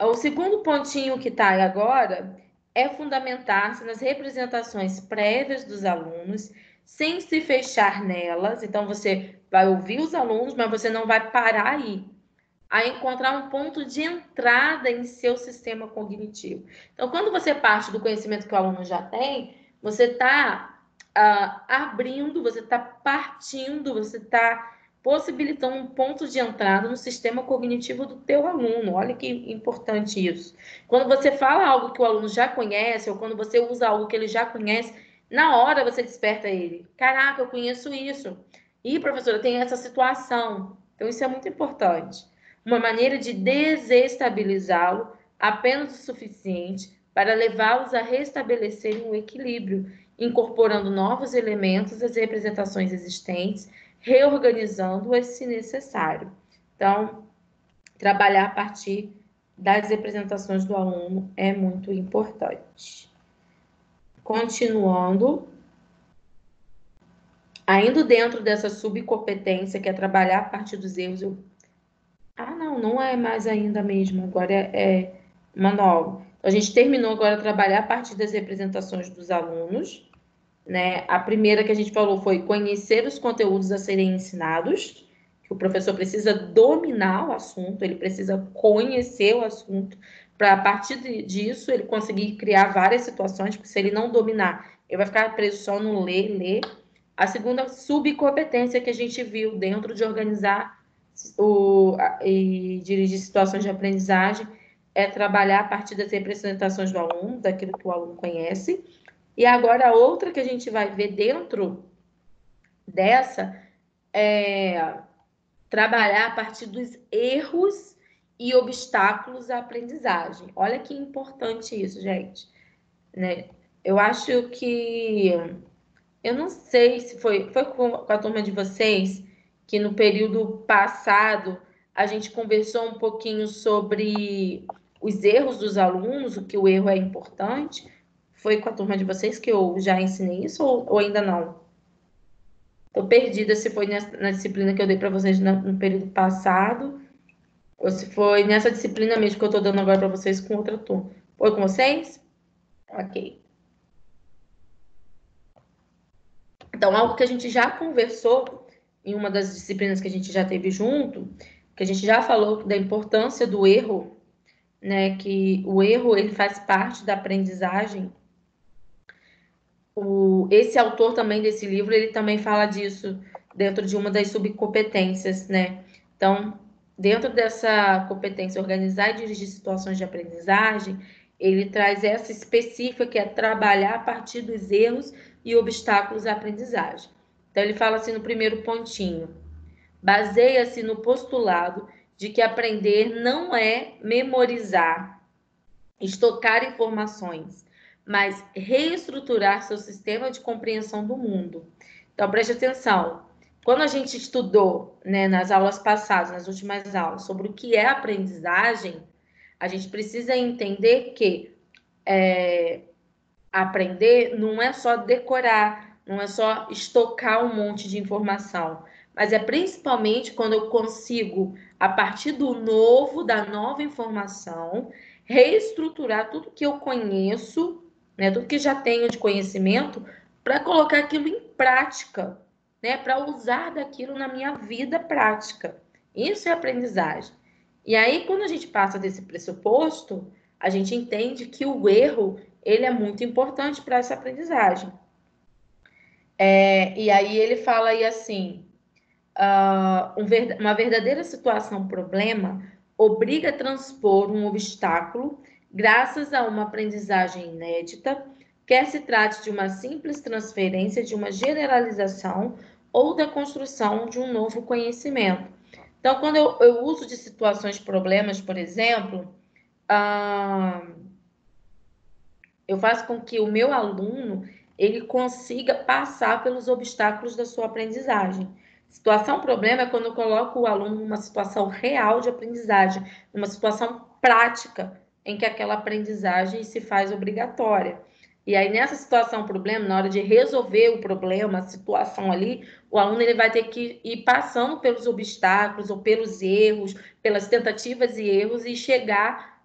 O segundo pontinho que está aí agora é fundamentar-se nas representações prévias dos alunos, sem se fechar nelas. Então, você vai ouvir os alunos, mas você não vai parar aí, a encontrar um ponto de entrada em seu sistema cognitivo. Então, quando você parte do conhecimento que o aluno já tem, você está abrindo, você está partindo, você está possibilitando um ponto de entrada no sistema cognitivo do teu aluno. Olha que importante isso. Quando você fala algo que o aluno já conhece, ou quando você usa algo que ele já conhece, na hora você desperta ele. Caraca, eu conheço isso. E, professora, tem essa situação. Então, isso é muito importante. Uma maneira de desestabilizá-lo apenas o suficiente para levá-los a restabelecerem o equilíbrio, incorporando novos elementos às representações existentes, reorganizando-as se necessário. Então, trabalhar a partir das representações do aluno é muito importante. Continuando, ainda dentro dessa subcompetência, que é trabalhar a partir dos erros, não é mais ainda mesmo, agora é uma nova. A gente terminou agora a trabalhar a partir das representações dos alunos, né? A primeira que a gente falou foi conhecer os conteúdos a serem ensinados, que o professor precisa dominar o assunto, ele precisa conhecer o assunto, para a partir disso ele conseguir criar várias situações, porque se ele não dominar, ele vai ficar preso só no ler. A segunda subcompetência que a gente viu dentro de organizar e dirigir situações de aprendizagem é trabalhar a partir das representações do aluno, daquilo que o aluno conhece. E agora a outra que a gente vai ver dentro dessa é trabalhar a partir dos erros e obstáculos à aprendizagem. Olha que importante isso, gente, né? Eu acho que eu não sei se foi com a turma de vocês que no período passado a gente conversou um pouquinho sobre os erros dos alunos, o que o erro é importante. Foi com a turma de vocês que eu já ensinei isso ou ainda não? Estou perdida se foi na disciplina que eu dei para vocês no período passado ou se foi nessa disciplina mesmo que eu estou dando agora para vocês com outra turma. Foi com vocês? Ok. Então, algo que a gente já conversou em uma das disciplinas que a gente já teve junto, que a gente já falou da importância do erro, né? Que o erro ele faz parte da aprendizagem. Esse autor também desse livro, ele também fala disso dentro de uma das subcompetências, né? Então, dentro dessa competência organizar e dirigir situações de aprendizagem, ele traz essa específica que é trabalhar a partir dos erros e obstáculos à aprendizagem. Então, ele fala assim no primeiro pontinho: baseia-se no postulado de que aprender não é memorizar, estocar informações, mas reestruturar seu sistema de compreensão do mundo. Então, preste atenção. Quando a gente estudou, né, nas aulas passadas, nas últimas aulas, sobre o que é aprendizagem, a gente precisa entender que aprender não é só decorar, não é só estocar um monte de informação, mas é principalmente quando eu consigo, a partir do novo, da nova informação, reestruturar tudo que eu conheço, né, tudo que já tenho de conhecimento, para colocar aquilo em prática, né, para usar daquilo na minha vida prática. Isso é aprendizagem. E aí, quando a gente passa desse pressuposto, a gente entende que o erro ele é muito importante para essa aprendizagem. E aí ele fala aí assim, uma verdadeira situação problema obriga a transpor um obstáculo graças a uma aprendizagem inédita, quer se trate de uma simples transferência, de uma generalização ou da construção de um novo conhecimento. Então, quando eu uso de situações problemas, por exemplo, eu faço com que o meu aluno ele consiga passar pelos obstáculos da sua aprendizagem. Situação problema é quando eu coloco o aluno numa situação real de aprendizagem, numa situação prática em que aquela aprendizagem se faz obrigatória. E aí, nessa situação problema, na hora de resolver o problema, a situação ali, o aluno ele vai ter que ir passando pelos obstáculos ou pelos erros, pelas tentativas e erros e chegar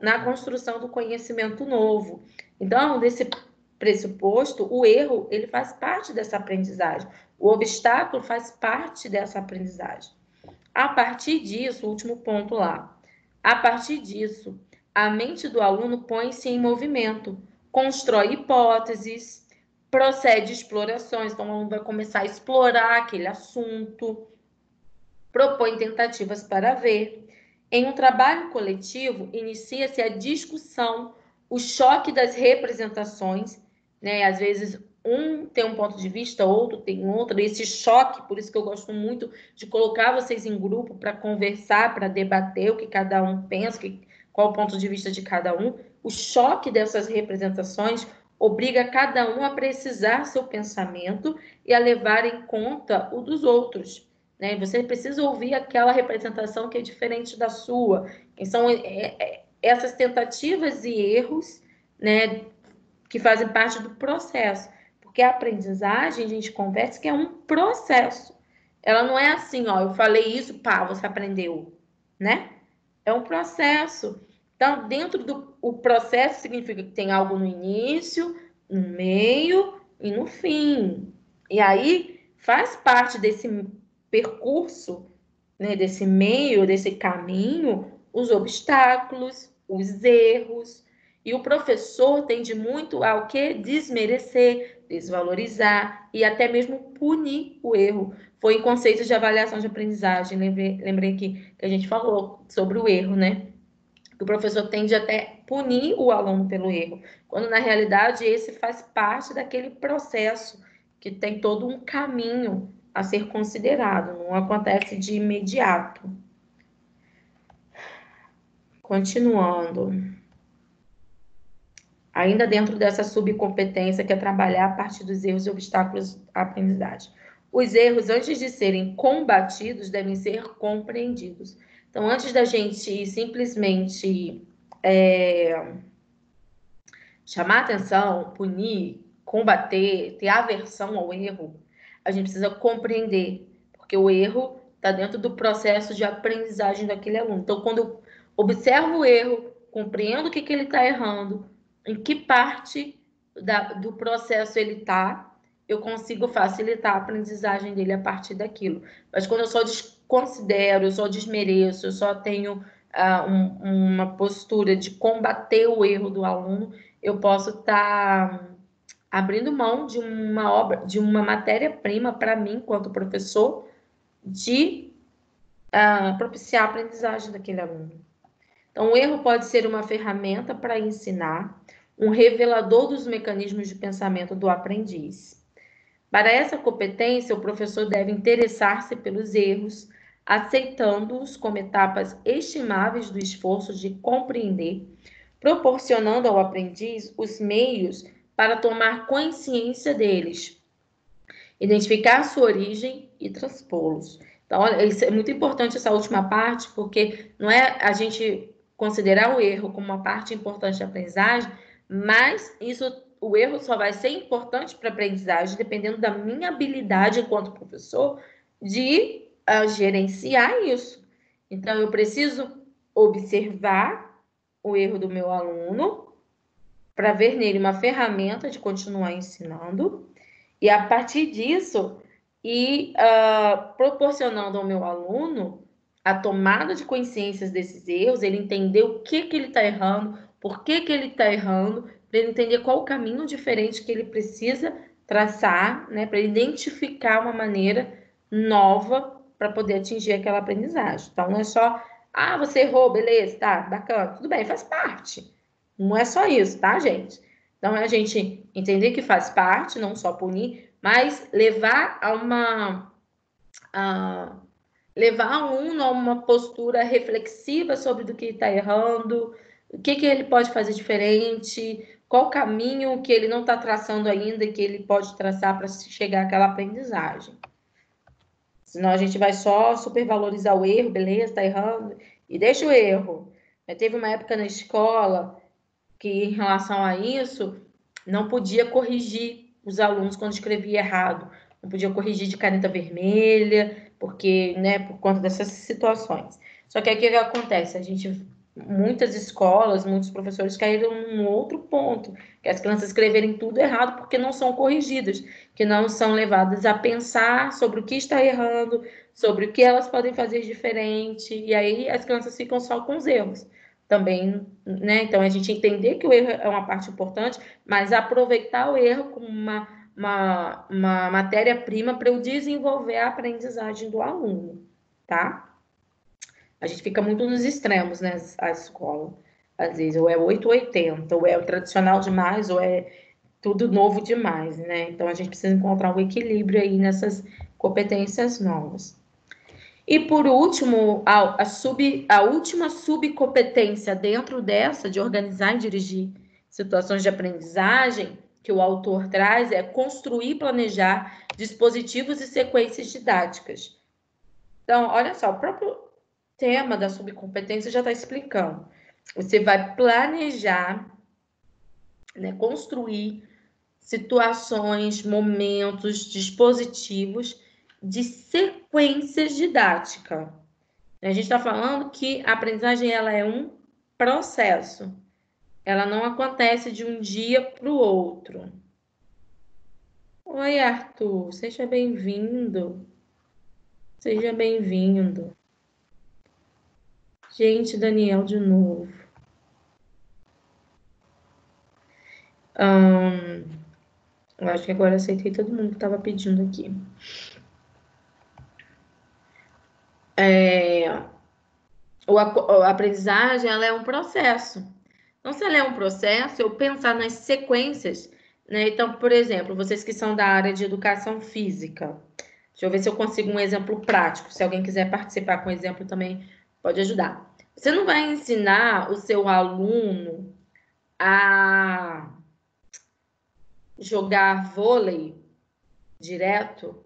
na construção do conhecimento novo. Então, desse pressuposto, o erro ele faz parte dessa aprendizagem. O obstáculo faz parte dessa aprendizagem. A partir disso, o último ponto lá. A partir disso, a mente do aluno põe-se em movimento, constrói hipóteses, procede explorações. Então, o aluno vai começar a explorar aquele assunto, propõe tentativas para ver. Em um trabalho coletivo, inicia-se a discussão, o choque das representações, né? Às vezes um tem um ponto de vista, outro tem outro, e esse choque, por isso que eu gosto muito de colocar vocês em grupo para conversar, para debater o que cada um pensa, qual o ponto de vista de cada um. O choque dessas representações obriga cada um a precisar seu pensamento e a levar em conta o dos outros. Né? Você precisa ouvir aquela representação que é diferente da sua. São essas tentativas e erros, né, que fazem parte do processo. Porque a aprendizagem, a gente conversa que é um processo. Ela não é assim, ó, eu falei isso, pá, você aprendeu, né? É um processo. Então, dentro do processo significa que tem algo no início, no meio e no fim. E aí faz parte desse percurso, né, desse meio, desse caminho, os obstáculos, os erros. E o professor tende muito ao que? Desmerecer, desvalorizar e até mesmo punir o erro. Foi em conceitos de avaliação de aprendizagem, lembrei aqui que a gente falou sobre o erro, né? que o professor tende até punir o aluno pelo erro, quando na realidade esse faz parte daquele processo que tem todo um caminho a ser considerado, não acontece de imediato. Continuando. Ainda dentro dessa subcompetência que é trabalhar a partir dos erros e obstáculos à aprendizagem. Os erros, antes de serem combatidos, devem ser compreendidos. Então, antes da gente simplesmente chamar atenção, punir, combater, ter aversão ao erro, a gente precisa compreender, porque o erro está dentro do processo de aprendizagem daquele aluno. Então, quando eu observo o erro, compreendo o que ele está errando, em que parte do processo ele está, eu consigo facilitar a aprendizagem dele a partir daquilo. Mas quando eu só desconsidero, eu só desmereço, eu só tenho uma postura de combater o erro do aluno, eu posso estar abrindo mão de uma obra, de uma matéria-prima para mim, enquanto professor, de propiciar a aprendizagem daquele aluno. Então, o erro pode ser uma ferramenta para ensinar, um revelador dos mecanismos de pensamento do aprendiz. Para essa competência, o professor deve interessar-se pelos erros, aceitando-os como etapas estimáveis do esforço de compreender, proporcionando ao aprendiz os meios para tomar consciência deles, identificar sua origem e transpô-los. Então, olha, isso é muito importante, essa última parte, porque não é a gente considerar o erro como uma parte importante da aprendizagem, mas o erro só vai ser importante para a aprendizagem dependendo da minha habilidade enquanto professor de gerenciar isso. Então, eu preciso observar o erro do meu aluno para ver nele uma ferramenta de continuar ensinando e, a partir disso, proporcionando ao meu aluno a tomada de consciências desses erros, ele entender o que ele está errando, por que ele está errando, para ele entender qual o caminho diferente que ele precisa traçar, né, para identificar uma maneira nova para poder atingir aquela aprendizagem. Então, não é só, você errou, beleza, tá, bacana, tudo bem, faz parte. Não é só isso, tá, gente? Então, é a gente entender que faz parte, não só punir, mas levar levar o aluno a uma postura reflexiva sobre do que está errando, o que ele pode fazer diferente, qual caminho que ele não está traçando ainda e que ele pode traçar para chegar àquela aprendizagem. Senão a gente vai só supervalorizar o erro, beleza, está errando, e deixa o erro. Teve uma época na escola que, em relação a isso, não podia corrigir os alunos quando escrevia errado, não podia corrigir de caneta vermelha, porque, né, por conta dessas situações. Só que aí o que acontece? Muitas escolas, muitos professores caíram num outro ponto, que as crianças escreverem tudo errado porque não são corrigidas, que não são levadas a pensar sobre o que está errando, sobre o que elas podem fazer diferente, e aí as crianças ficam só com os erros. Também, né? Então, a gente entender que o erro é uma parte importante, mas aproveitar o erro como uma matéria-prima para eu desenvolver a aprendizagem do aluno, tá? A gente fica muito nos extremos, né? A escola, às vezes, ou é 8 ou 80, ou é o tradicional demais, ou é tudo novo demais, né? Então, a gente precisa encontrar um equilíbrio aí nessas competências novas. E, por último, a última subcompetência dentro dessa, de organizar e dirigir situações de aprendizagem, que o autor traz, é construir e planejar dispositivos e sequências didáticas. Então, olha só, o próprio tema da subcompetência já está explicando. Você vai planejar, né, construir situações, momentos, dispositivos de sequências didáticas. A gente está falando que a aprendizagem ela é um processo. Ela não acontece de um dia para o outro. Oi, Arthur, seja bem-vindo. Seja bem-vindo. Gente, Daniel de novo. Eu acho que agora aceitei todo mundo que estava pedindo aqui. a aprendizagem, ela é um processo. Então, se ela é um processo, eu pensar nas sequências, né? Então, por exemplo, vocês que são da área de educação física, deixa eu ver se eu consigo um exemplo prático. Se alguém quiser participar com exemplo também pode ajudar. Você não vai ensinar o seu aluno a jogar vôlei direto,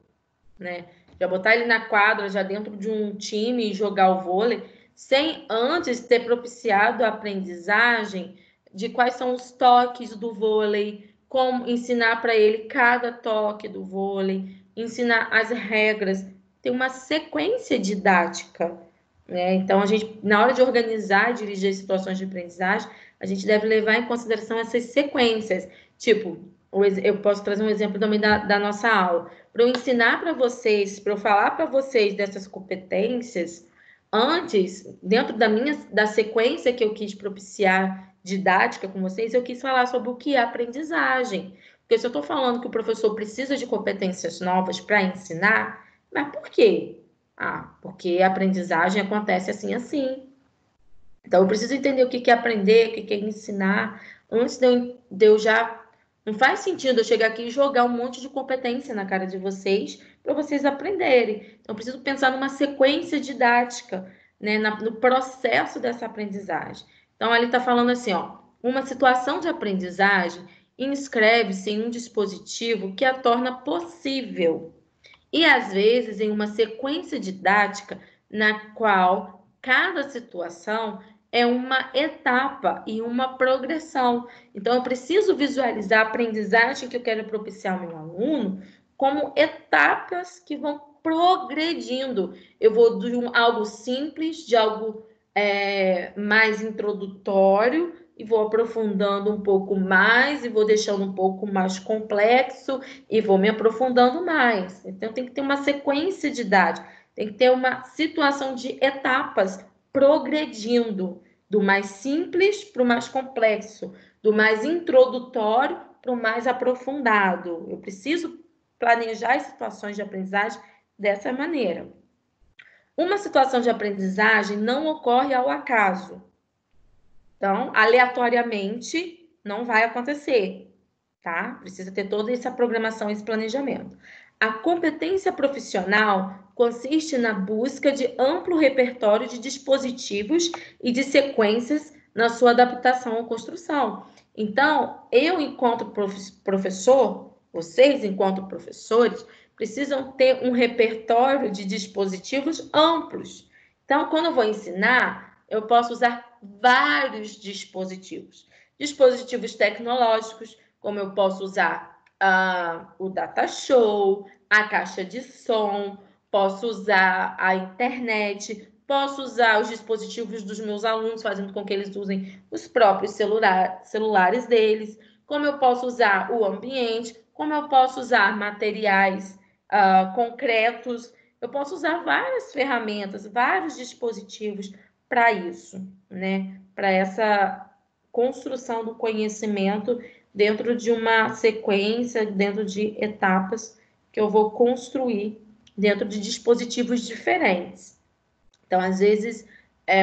né? Já botar ele na quadra, já dentro de um time e jogar o vôlei, sem antes ter propiciado a aprendizagem de quais são os toques do vôlei, como ensinar para ele cada toque do vôlei, ensinar as regras, tem uma sequência didática, né? Então, a gente, na hora de organizar e dirigir situações de aprendizagem, a gente deve levar em consideração essas sequências. Tipo, eu posso trazer um exemplo também da nossa aula. Para eu ensinar para vocês, para eu falar para vocês dessas competências, antes, dentro da sequência que eu quis propiciar didática com vocês, eu quis falar sobre o que é aprendizagem. Porque se eu estou falando que o professor precisa de competências novas para ensinar, mas por quê? Porque a aprendizagem acontece assim, assim. Então, eu preciso entender o que é aprender, o que é ensinar, antes de eu já... Não faz sentido eu chegar aqui e jogar um monte de competência na cara de vocês para vocês aprenderem. Então, eu preciso pensar numa sequência didática, né, no processo dessa aprendizagem. Então, ele está falando assim, ó, uma situação de aprendizagem inscreve-se em um dispositivo que a torna possível e, às vezes, em uma sequência didática na qual cada situação é uma etapa e uma progressão. Então, eu preciso visualizar a aprendizagem que eu quero propiciar ao meu aluno como etapas que vão progredindo. Eu vou de algo simples, de algo mais introdutório, e vou aprofundando um pouco mais, e vou deixando um pouco mais complexo, e vou me aprofundando mais. Então, tem que ter uma sequência didática, tem que ter uma situação de etapas progredindo, do mais simples para o mais complexo, do mais introdutório para o mais aprofundado. Eu preciso planejar as situações de aprendizagem dessa maneira. Uma situação de aprendizagem não ocorre ao acaso. Então, aleatoriamente, não vai acontecer, tá? Precisa ter toda essa programação, esse planejamento. A competência profissional consiste na busca de amplo repertório de dispositivos e de sequências na sua adaptação ou construção. Então, eu, enquanto professor, vocês, enquanto professores, precisam ter um repertório de dispositivos amplos. Então, quando eu vou ensinar, eu posso usar vários dispositivos. Dispositivos tecnológicos, como eu posso usar o data show, a caixa de som, posso usar a internet, posso usar os dispositivos dos meus alunos, fazendo com que eles usem os próprios celulares deles, como eu posso usar o ambiente, como eu posso usar materiais concretos, eu posso usar várias ferramentas, vários dispositivos para isso, né? Para essa construção do conhecimento dentro de uma sequência, dentro de etapas que eu vou construir dentro de dispositivos diferentes. Então, às vezes,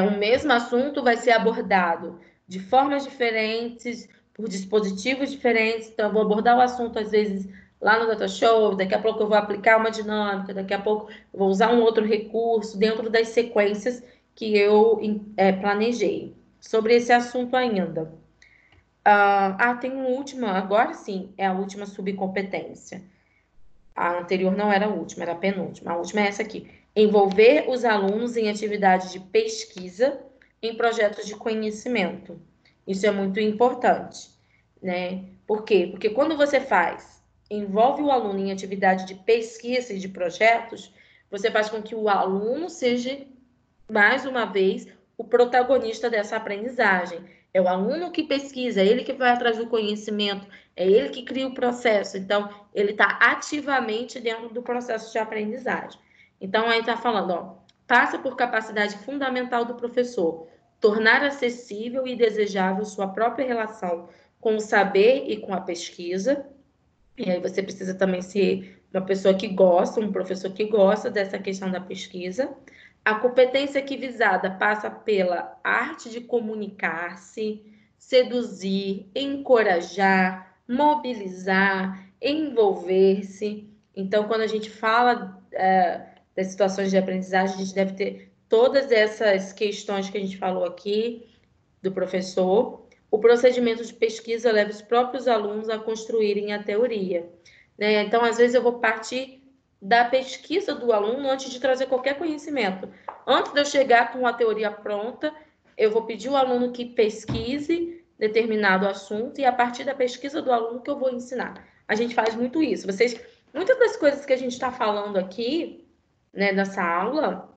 o mesmo assunto vai ser abordado de formas diferentes, por dispositivos diferentes. Então, eu vou abordar o assunto, às vezes, lá no Data Show, daqui a pouco eu vou aplicar uma dinâmica, daqui a pouco eu vou usar um outro recurso dentro das sequências que eu planejei. Sobre esse assunto ainda. Tem uma última, agora sim, é a última subcompetência. A anterior não era a última, era a penúltima. A última é essa aqui. Envolver os alunos em atividades de pesquisa em projetos de conhecimento. Isso é muito importante, né? Por quê? Porque quando você envolve o aluno em atividade de pesquisa e de projetos, você faz com que o aluno seja, mais uma vez, o protagonista dessa aprendizagem. É o aluno que pesquisa, é ele que vai atrás do conhecimento, é ele que cria o processo. Então, ele está ativamente dentro do processo de aprendizagem. Então, aí está falando, ó, passa por capacidade fundamental do professor, tornar acessível e desejável sua própria relação com o saber e com a pesquisa. E aí você precisa também ser uma pessoa que gosta, um professor que gosta dessa questão da pesquisa. A competência aqui visada passa pela arte de comunicar-se, seduzir, encorajar, mobilizar, envolver-se. Então, quando a gente fala das situações de aprendizagem, a gente deve ter todas essas questões que a gente falou aqui do professor. O procedimento de pesquisa leva os próprios alunos a construírem a teoria, né? Então, às vezes, eu vou partir da pesquisa do aluno antes de trazer qualquer conhecimento. Antes de eu chegar com a teoria pronta, eu vou pedir ao aluno que pesquise determinado assunto e a partir da pesquisa do aluno que eu vou ensinar. A gente faz muito isso. Muitas das coisas que a gente está falando aqui, né, nessa aula,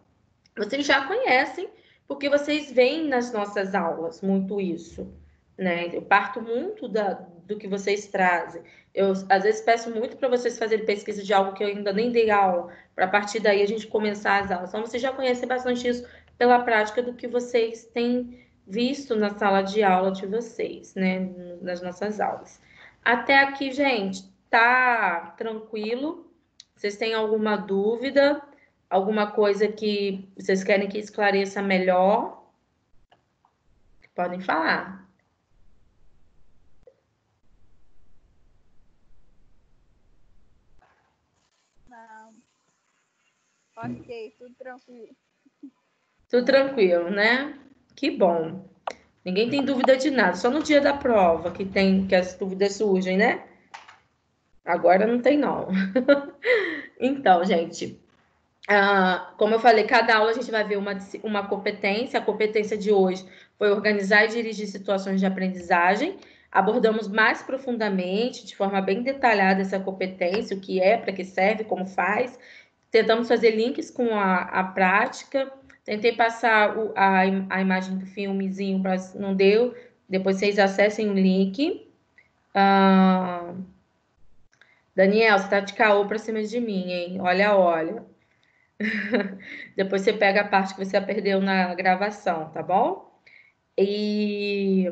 vocês já conhecem, porque vocês veem nas nossas aulas muito isso, né? Eu parto muito do que vocês trazem. Eu, às vezes, peço muito para vocês fazerem pesquisa de algo que eu ainda nem dei aula, para a partir daí a gente começar as aulas. Então, vocês já conhecem bastante isso pela prática do que vocês têm visto na sala de aula de vocês, né? Nas nossas aulas. Até aqui, gente, tá tranquilo? Vocês têm alguma dúvida? Alguma coisa que vocês querem que esclareça melhor? Podem falar. Não. Ok, tudo tranquilo. Tudo tranquilo, né? Que bom. Ninguém tem dúvida de nada, só no dia da prova que as dúvidas surgem, né? Agora não tem, não. Então, gente, como eu falei, cada aula a gente vai ver uma competência. A competência de hoje foi organizar e dirigir situações de aprendizagem. Abordamos mais profundamente, de forma bem detalhada, essa competência, o que é, para que serve, como faz. Tentamos fazer links com a prática. Tentei passar a imagem do filmezinho, mas não deu. Depois vocês acessem o link. Daniel, você tá de caô pra cima de mim, hein? Olha, olha. Depois você pega a parte que você perdeu na gravação, tá bom? E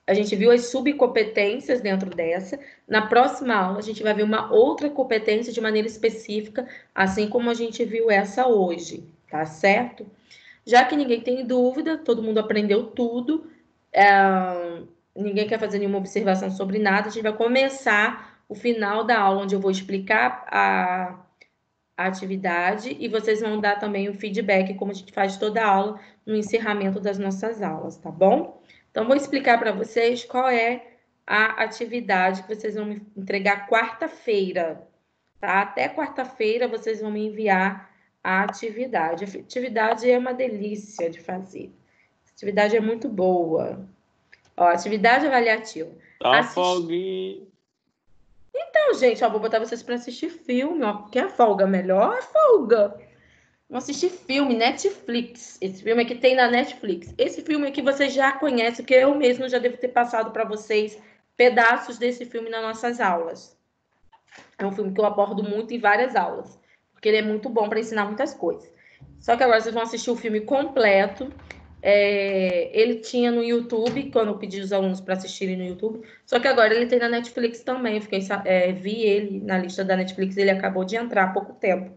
a gente viu as subcompetências dentro dessa. Na próxima aula, a gente vai ver uma outra competência de maneira específica, assim como a gente viu essa hoje, tá certo? Já que ninguém tem dúvida, todo mundo aprendeu tudo, ninguém quer fazer nenhuma observação sobre nada, a gente vai começar o final da aula, onde eu vou explicar a atividade e vocês vão dar também o feedback, como a gente faz toda a aula, no encerramento das nossas aulas, tá bom? Então, vou explicar para vocês qual é a atividade que vocês vão me entregar quarta-feira, tá? Até quarta-feira vocês vão me enviar a atividade. A atividade é uma delícia de fazer. A atividade é muito boa. Ó, atividade avaliativa. Folguinha. Então, gente, ó, vou botar vocês para assistir filme, ó. Quer folga melhor? É folga. Vamos assistir filme, Netflix. Esse filme aqui tem na Netflix. Esse filme aqui vocês já conhecem, porque eu mesmo já devo ter passado para vocês pedaços desse filme nas nossas aulas. É um filme que eu abordo muito em várias aulas, porque ele é muito bom para ensinar muitas coisas. Só que agora vocês vão assistir o filme completo. Ele tinha no YouTube, quando eu pedi os alunos para assistirem no YouTube, só que agora ele tem na Netflix também. Vi ele na lista da Netflix, ele acabou de entrar há pouco tempo.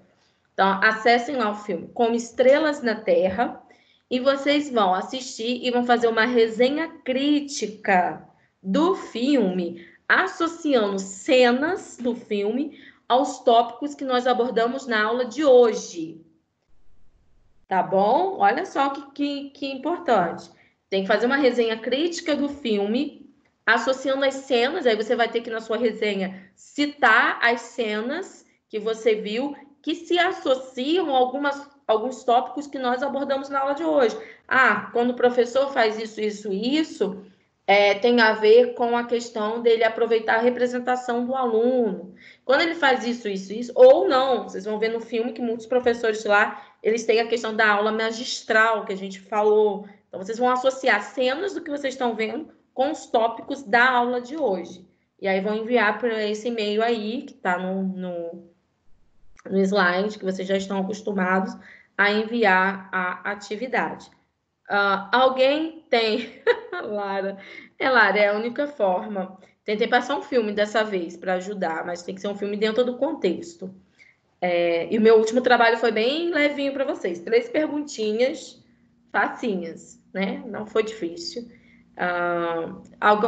Então, acessem lá o filme Como Estrelas na Terra e vocês vão assistir e vão fazer uma resenha crítica do filme, associando cenas do filme aos tópicos que nós abordamos na aula de hoje. Tá bom? Olha só que importante. Tem que fazer uma resenha crítica do filme, associando as cenas. Aí você vai ter que, na sua resenha, citar as cenas que você viu que se associam a alguns tópicos que nós abordamos na aula de hoje. Quando o professor faz isso, tem a ver com a questão dele aproveitar a representação do aluno. Quando ele faz isso, ou não, vocês vão ver no filme que muitos professores lá, eles têm a questão da aula magistral, que a gente falou. Então, vocês vão associar cenas do que vocês estão vendo com os tópicos da aula de hoje. E aí vão enviar para esse e-mail aí, que está no slide, que vocês já estão acostumados a enviar a atividade. Alguém tem... Lara, é a única forma. Tentei passar um filme dessa vez para ajudar, mas tem que ser um filme dentro do contexto. E o meu último trabalho foi bem levinho para vocês. 3 perguntinhas facinhas, né? Não foi difícil.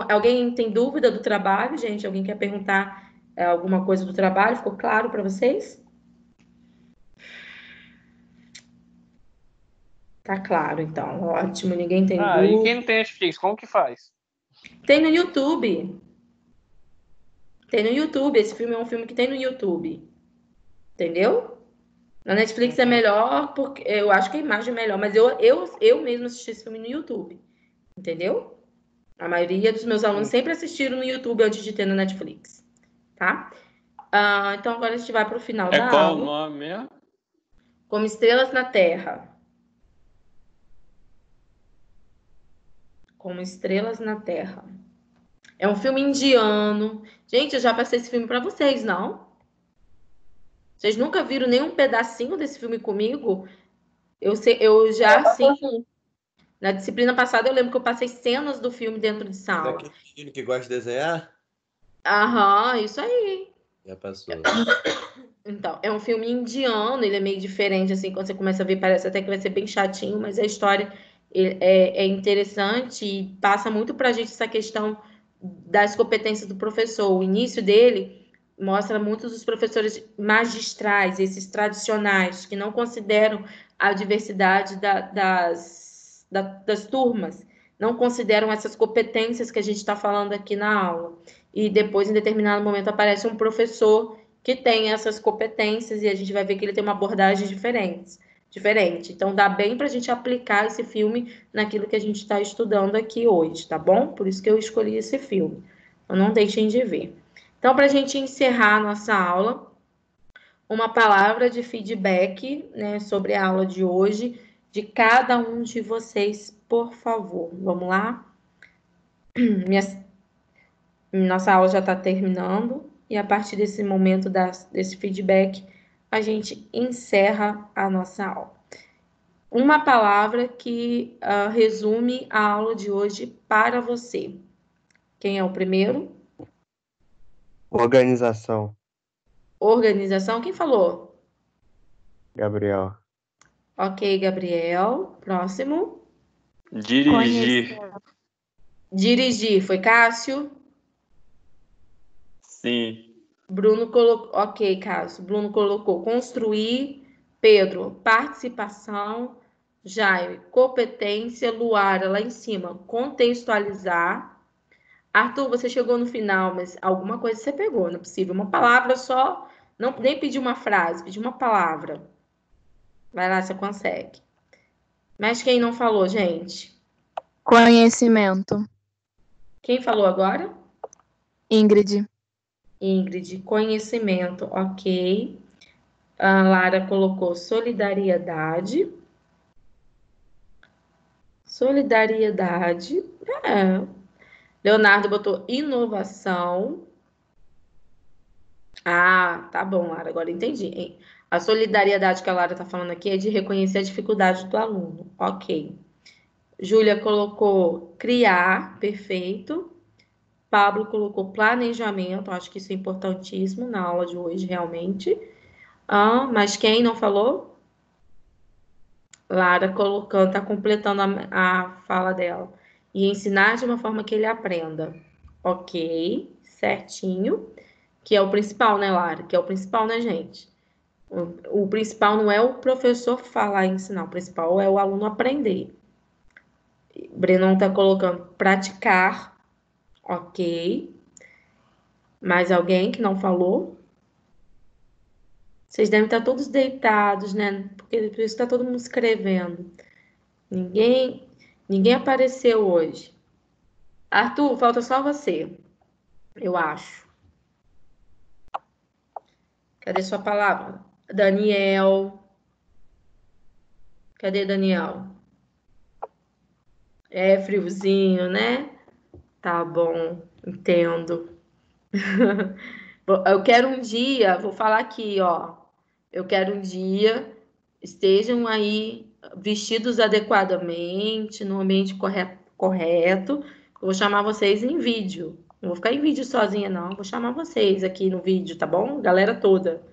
Alguém tem dúvida do trabalho, gente? Alguém quer perguntar alguma coisa do trabalho? Ficou claro para vocês? Tá claro, então. Ótimo, ninguém tem Ah, e quem dúvida. não tem Netflix, como que faz? Tem no YouTube. Tem no YouTube. Esse filme é um filme que tem no YouTube. Entendeu? Na Netflix é melhor, porque eu acho que a imagem é melhor, mas eu mesmo assisti esse filme no YouTube. Entendeu? A maioria dos meus alunos sempre assistiram no YouTube antes de ter no Netflix. Tá? Então agora a gente vai para o final É da qual o aula. nome mesmo? Como Estrelas na Terra. Como Estrelas na Terra. É um filme indiano. Gente, eu já passei esse filme para vocês, não? Vocês nunca viram nenhum pedacinho desse filme comigo? Eu já, sim. Na disciplina passada, eu lembro que eu passei cenas do filme dentro de sala. Daquele menino que gosta de desenhar? Aham, isso aí. Já passou. Então, é um filme indiano, ele é meio diferente, assim, quando você começa a ver, parece até que vai ser bem chatinho, mas a história é interessante e passa muito pra gente essa questão das competências do professor. O início dele mostra muitos dos professores magistrais, esses tradicionais, que não consideram a diversidade das turmas, não consideram essas competências que a gente está falando aqui na aula. E depois, em determinado momento, aparece um professor que tem essas competências e a gente vai ver que ele tem uma abordagem diferente. Então, dá bem para a gente aplicar esse filme naquilo que a gente está estudando aqui hoje, tá bom? Por isso que eu escolhi esse filme. Então, não deixem de ver. Então, para a gente encerrar a nossa aula, uma palavra de feedback, né, sobre a aula de hoje, de cada um de vocês, por favor. Vamos lá? Nossa aula já está terminando e a partir desse momento desse feedback, a gente encerra a nossa aula. Uma palavra que resume a aula de hoje para você. Quem é o primeiro? Organização, Organização. Quem falou? Gabriel. Ok, Gabriel. Próximo. Dirigir. Dirigir. Foi Cássio? Sim. Bruno colocou. Ok, Cássio. Bruno colocou construir. Pedro, participação. Jaime, competência. Luara, lá em cima, contextualizar. Arthur, você chegou no final, mas alguma coisa você pegou, não é possível. Uma palavra só, não, nem pedir uma frase, pedir uma palavra. Vai lá, você consegue. Mas quem não falou, gente? Conhecimento. Quem falou agora? Ingrid. Ingrid, conhecimento, ok. A Lara colocou solidariedade. Solidariedade. Leonardo botou inovação. Ah, tá bom, Lara, agora entendi, hein? A solidariedade que a Lara tá falando aqui é de reconhecer a dificuldade do aluno. Ok. Júlia colocou criar, perfeito. Pablo colocou planejamento, acho que isso é importantíssimo na aula de hoje, realmente. Mas quem não falou? Lara colocando, tá completando a fala dela. E ensinar de uma forma que ele aprenda. Ok, certinho. Que é o principal, né, Lara? Que é o principal, né, gente? O principal não é o professor falar e ensinar, o principal é o aluno aprender. Brenão tá colocando praticar, ok. Mais alguém que não falou? Vocês devem estar todos deitados, né? Porque por isso está todo mundo escrevendo. Ninguém apareceu hoje. Arthur, falta só você, eu acho. Cadê sua palavra? Daniel. Cadê Daniel? É friozinho, né? Tá bom, entendo. Eu quero um dia, vou falar aqui, ó. Eu quero um dia estejam aí vestidos adequadamente, no ambiente correto. Eu vou chamar vocês em vídeo. Não vou ficar em vídeo sozinha, não. Vou chamar vocês aqui no vídeo, tá bom? Galera toda.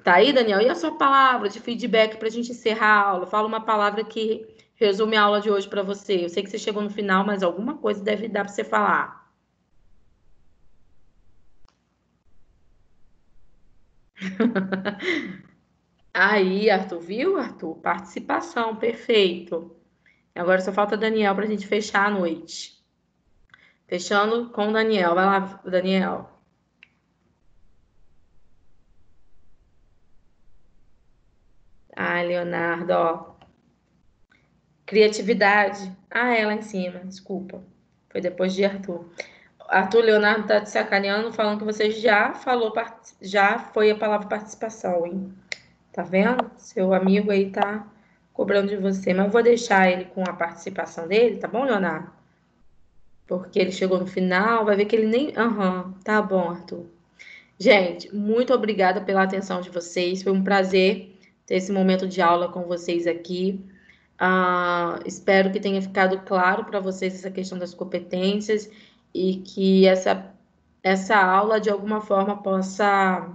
Tá aí, Daniel? E a sua palavra de feedback para a gente encerrar a aula? Fala uma palavra que resume a aula de hoje para você. Eu sei que você chegou no final, mas alguma coisa deve dar para você falar. Aí, Arthur, viu, Arthur? Participação, perfeito. Agora só falta Daniel para a gente fechar a noite. Fechando com o Daniel. Vai lá, Daniel. Ah, Leonardo, ó. Criatividade. Ah, é lá em cima, desculpa. Foi depois de Arthur. Arthur, Leonardo tá te sacaneando, falando que você já falou, já foi a palavra participação, hein? Tá vendo? Seu amigo aí tá cobrando de você. Mas eu vou deixar ele com a participação dele, tá bom, Leonardo? Porque ele chegou no final, vai ver que ele nem. Aham, tá bom, Arthur. Gente, muito obrigada pela atenção de vocês. Foi um prazer ter esse momento de aula com vocês aqui. Espero que tenha ficado claro para vocês essa questão das competências e que essa aula, de alguma forma, possa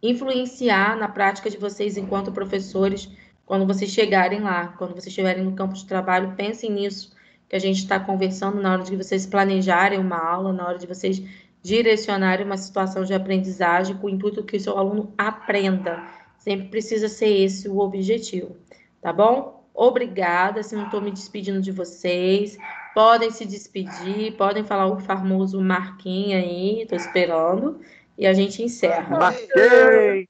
influenciar na prática de vocês enquanto professores, quando vocês chegarem lá, quando vocês estiverem no campo de trabalho, pensem nisso que a gente está conversando na hora de vocês planejarem uma aula, na hora de vocês direcionarem uma situação de aprendizagem com o intuito que o seu aluno aprenda. Sempre precisa ser esse o objetivo, tá bom? Obrigada, se não estou me despedindo de vocês. Podem se despedir, podem falar o famoso Marquinhos aí, estou esperando. E a gente encerra. Marquei!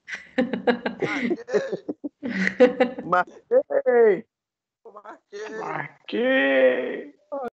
Marquei! Marquei. Marquei!